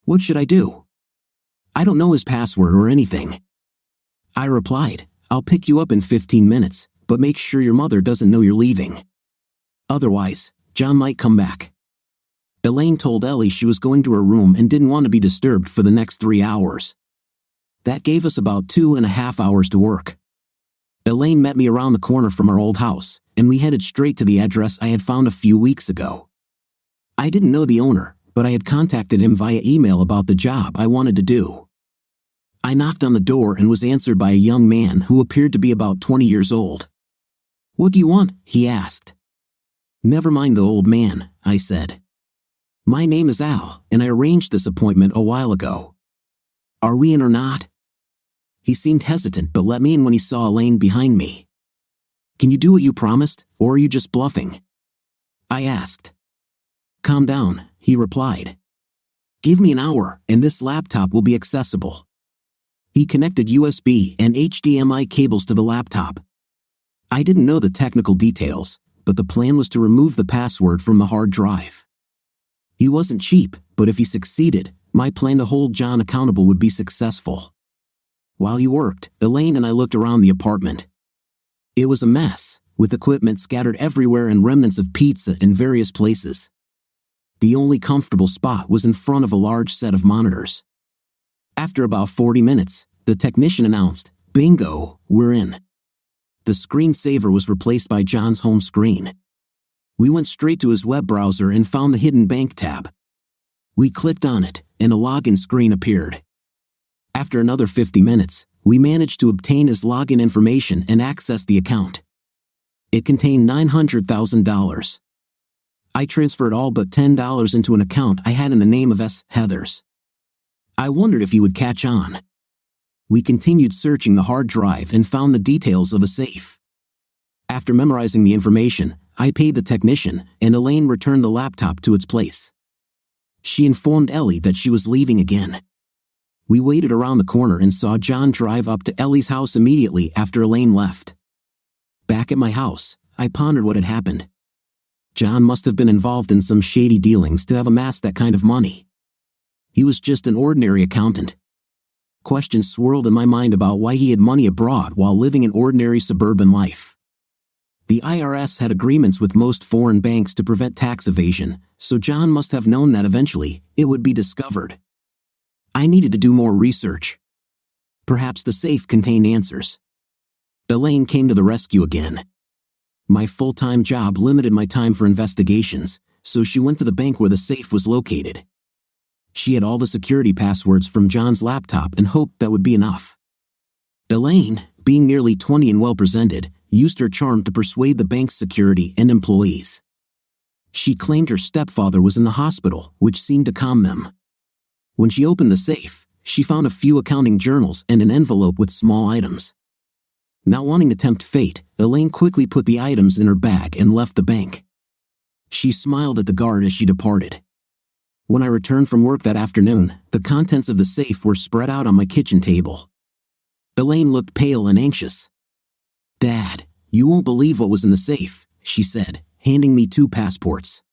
Speaker 2: What should I do? I don't know his password or anything." I replied, "I'll pick you up in 15 minutes, but make sure your mother doesn't know you're leaving. Otherwise, John might come back." Elaine told Ellie she was going to her room and didn't want to be disturbed for the next 3 hours. That gave us about 2.5 hours to work. Elaine met me around the corner from our old house, and we headed straight to the address I had found a few weeks ago. I didn't know the owner, but I had contacted him via email about the job I wanted to do. I knocked on the door and was answered by a young man who appeared to be about 20 years old. "What do you want?" he asked. "Never mind the old man," I said. "My name is Al, and I arranged this appointment a while ago. Are we in or not?" He seemed hesitant but let me in when he saw Elaine behind me. "Can you do what you promised, or are you just bluffing?" I asked. "Calm down," he replied. "Give me an hour, and this laptop will be accessible." He connected USB and HDMI cables to the laptop. I didn't know the technical details, but the plan was to remove the password from the hard drive. He wasn't cheap, but if he succeeded, my plan to hold John accountable would be successful. While he worked, Elaine and I looked around the apartment. It was a mess, with equipment scattered everywhere and remnants of pizza in various places. The only comfortable spot was in front of a large set of monitors. After about 40 minutes, the technician announced, "Bingo, we're in." The screensaver was replaced by John's home screen. We went straight to his web browser and found the hidden bank tab. We clicked on it, and a login screen appeared. After another 50 minutes, we managed to obtain his login information and access the account. It contained $900,000. I transferred all but $10 into an account I had in the name of S. Heathers. I wondered if he would catch on. We continued searching the hard drive and found the details of a safe. After memorizing the information, I paid the technician, and Elaine returned the laptop to its place. She informed Ellie that she was leaving again. We waited around the corner and saw John drive up to Ellie's house immediately after Elaine left. Back at my house, I pondered what had happened. John must have been involved in some shady dealings to have amassed that kind of money. He was just an ordinary accountant. Questions swirled in my mind about why he had money abroad while living an ordinary suburban life. The IRS had agreements with most foreign banks to prevent tax evasion, so John must have known that eventually it would be discovered. I needed to do more research. Perhaps the safe contained answers. Elaine came to the rescue again. My full-time job limited my time for investigations, so she went to the bank where the safe was located. She had all the security passwords from John's laptop and hoped that would be enough. Elaine, being nearly 20 and well-presented, used her charm to persuade the bank's security and employees. She claimed her stepfather was in the hospital, which seemed to calm them. When she opened the safe, she found a few accounting journals and an envelope with small items. Not wanting to tempt fate, Elaine quickly put the items in her bag and left the bank. She smiled at the guard as she departed. When I returned from work that afternoon, the contents of the safe were spread out on my kitchen table. Elaine looked pale and anxious. "Dad, you won't believe what was in the safe," she said, handing me 2 passports.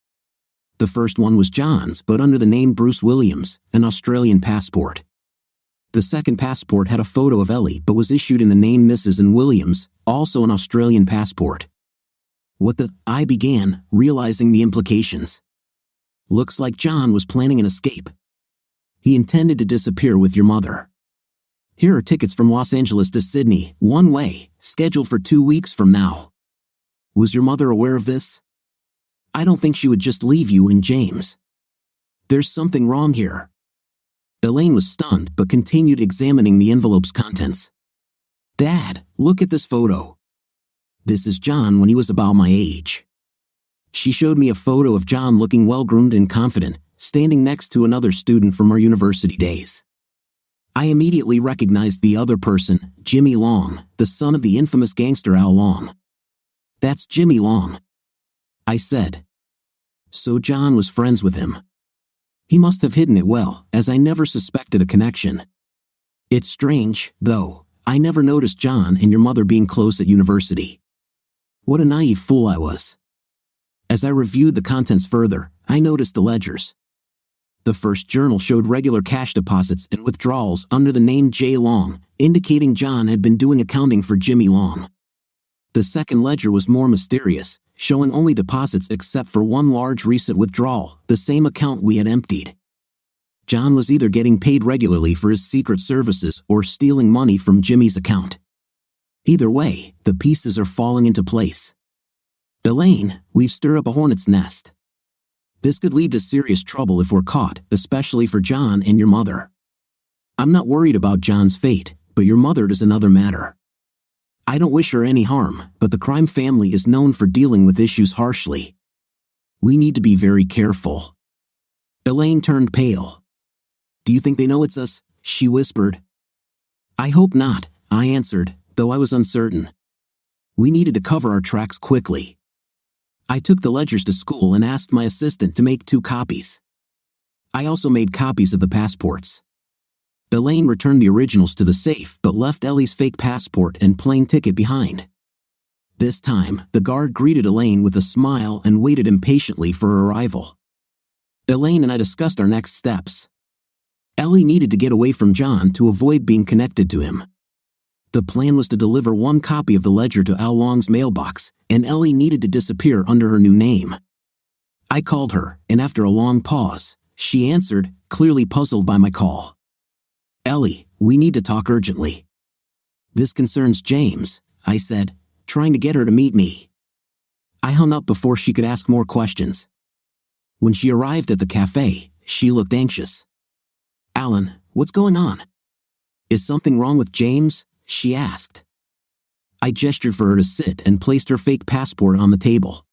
Speaker 2: The first one was John's, but under the name Bruce Williams, an Australian passport. The second passport had a photo of Ellie but was issued in the name Mrs. and Williams, also an Australian passport. What the? I began, realizing the implications. Looks like John was planning an escape. He intended to disappear with your mother. Here are tickets from Los Angeles to Sydney, one way, scheduled for 2 weeks from now. Was your mother aware of this? I don't think she would just leave you and James. There's something wrong here. Elaine was stunned but continued examining the envelope's contents. "Dad, look at this photo. This is John when he was about my age." She showed me a photo of John looking well-groomed and confident, standing next to another student from our university days. I immediately recognized the other person, Jimmy Long, the son of the infamous gangster Al Long. "That's Jimmy Long," I said. So John was friends with him. He must have hidden it well, as I never suspected a connection. It's strange, though, I never noticed John and your mother being close at university. What a naive fool I was. As I reviewed the contents further, I noticed the ledgers. The first journal showed regular cash deposits and withdrawals under the name J. Long, indicating John had been doing accounting for Jimmy Long. The second ledger was more mysterious, showing only deposits except for one large recent withdrawal, the same account we had emptied. John was either getting paid regularly for his secret services or stealing money from Jimmy's account. Either way, the pieces are falling into place. Elaine, we've stirred up a hornet's nest. This could lead to serious trouble if we're caught, especially for John and your mother. I'm not worried about John's fate, but your mother is another matter. I don't wish her any harm, but the crime family is known for dealing with issues harshly. We need to be very careful. Elaine turned pale. "Do you think they know it's us?" she whispered. I hope not, I answered, though I was uncertain. We needed to cover our tracks quickly. I took the ledgers to school and asked my assistant to make 2 copies. I also made copies of the passports. Elaine returned the originals to the safe but left Ellie's fake passport and plane ticket behind. This time, the guard greeted Elaine with a smile and waited impatiently for her arrival. Elaine and I discussed our next steps. Ellie needed to get away from John to avoid being connected to him. The plan was to deliver 1 copy of the ledger to Al Long's mailbox, and Ellie needed to disappear under her new name. I called her, and after a long pause, she answered, clearly puzzled by my call. Ellie, we need to talk urgently. This concerns James, I said, trying to get her to meet me. I hung up before she could ask more questions. When she arrived at the cafe, she looked anxious. Alan, what's going on? Is something wrong with James? She asked. I gestured for her to sit and placed her fake passport on the table.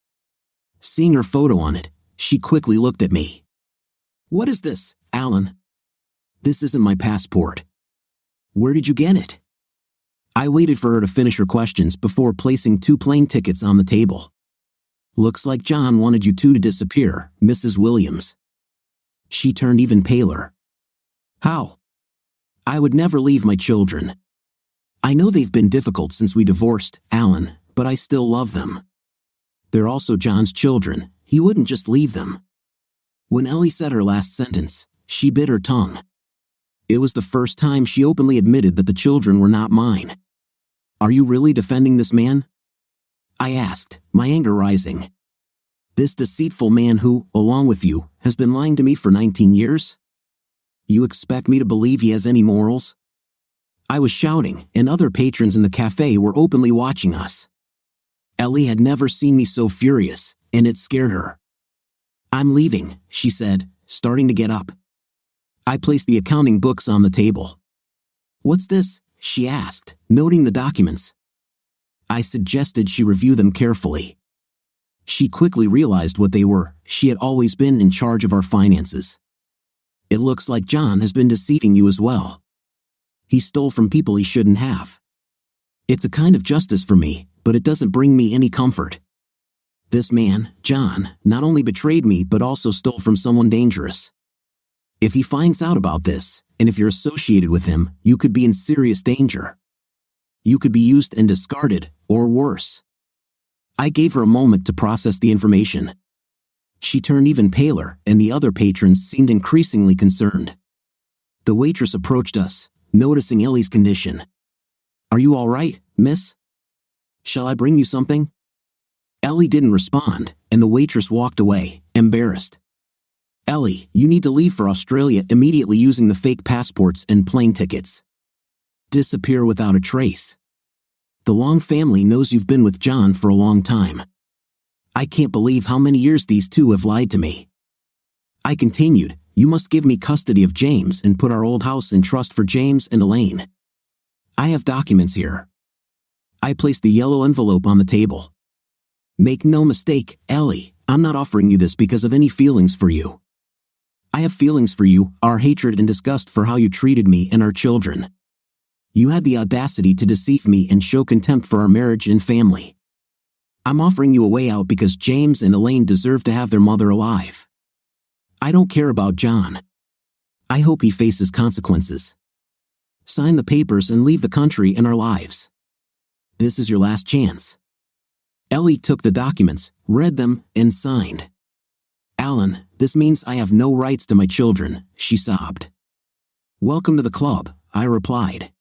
Speaker 2: Seeing her photo on it, she quickly looked at me. What is this, Alan? This isn't my passport. Where did you get it? I waited for her to finish her questions before placing 2 plane tickets on the table. Looks like John wanted you 2 to disappear, Mrs. Williams. She turned even paler. How? I would never leave my children. I know they've been difficult since we divorced, Alan, but I still love them. They're also John's children. He wouldn't just leave them. When Ellie said her last sentence, she bit her tongue. It was the first time she openly admitted that the children were not mine. Are you really defending this man? I asked, my anger rising. This deceitful man who, along with you, has been lying to me for 19 years? You expect me to believe he has any morals? I was shouting, and other patrons in the cafe were openly watching us. Ellie had never seen me so furious, and it scared her. I'm leaving, she said, starting to get up. I placed the accounting books on the table. What's this? She asked, noting the documents. I suggested she review them carefully. She quickly realized what they were. She had always been in charge of our finances. It looks like John has been deceiving you as well. He stole from people he shouldn't have. It's a kind of justice for me, but it doesn't bring me any comfort. This man, John, not only betrayed me but also stole from someone dangerous. If he finds out about this, and if you're associated with him, you could be in serious danger. You could be used and discarded, or worse. I gave her a moment to process the information. She turned even paler, and the other patrons seemed increasingly concerned. The waitress approached us, noticing Ellie's condition. Are you all right, miss? Shall I bring you something? Ellie didn't respond, and the waitress walked away, embarrassed. Ellie, you need to leave for Australia immediately using the fake passports and plane tickets. Disappear without a trace. The Long family knows you've been with John for a long time. I can't believe how many years these 2 have lied to me. I continued, you must give me custody of James and put our old house in trust for James and Elaine. I have documents here. I placed the yellow envelope on the table. Make no mistake, Ellie, I'm not offering you this because of any feelings for you. I have feelings for you, our hatred and disgust for how you treated me and our children. You had the audacity to deceive me and show contempt for our marriage and family. I'm offering you a way out because James and Elaine deserve to have their mother alive. I don't care about John. I hope he faces consequences. Sign the papers and leave the country and our lives. This is your last chance. Ellie took the documents, read them, and signed. Alan, this means I have no rights to my children, she sobbed. Welcome to the club, I replied.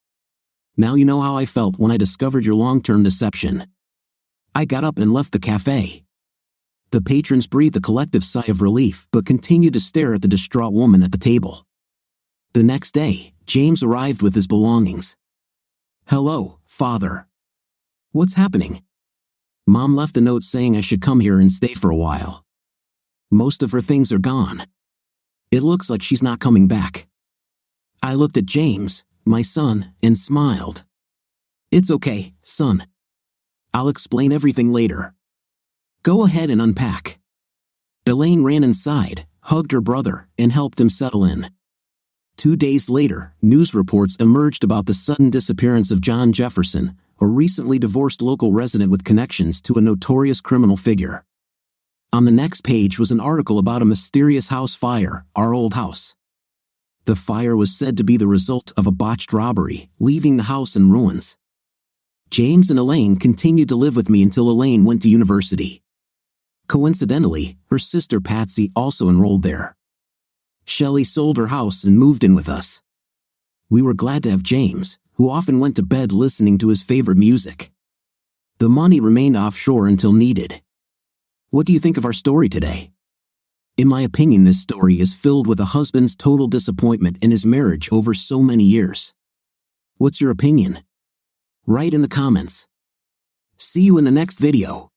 Speaker 2: Now you know how I felt when I discovered your long-term deception. I got up and left the cafe. The patrons breathed a collective sigh of relief but continued to stare at the distraught woman at the table. The next day, James arrived with his belongings. Hello, Father. What's happening? Mom left a note saying I should come here and stay for a while. Most of her things are gone. It looks like she's not coming back. I looked at James, my son, and smiled. It's okay, son. I'll explain everything later. Go ahead and unpack. Elaine ran inside, hugged her brother, and helped him settle in. 2 days later, news reports emerged about the sudden disappearance of John Jefferson, a recently divorced local resident with connections to a notorious criminal figure. On the next page was an article about a mysterious house fire, our old house. The fire was said to be the result of a botched robbery, leaving the house in ruins. James and Elaine continued to live with me until Elaine went to university. Coincidentally, her sister Patsy also enrolled there. Shelley sold her house and moved in with us. We were glad to have James, who often went to bed listening to his favorite music. The money remained offshore until needed. What do you think of our story today? In my opinion, this story is filled with a husband's total disappointment in his marriage over so many years. What's your opinion? Write in the comments. See you in the next video.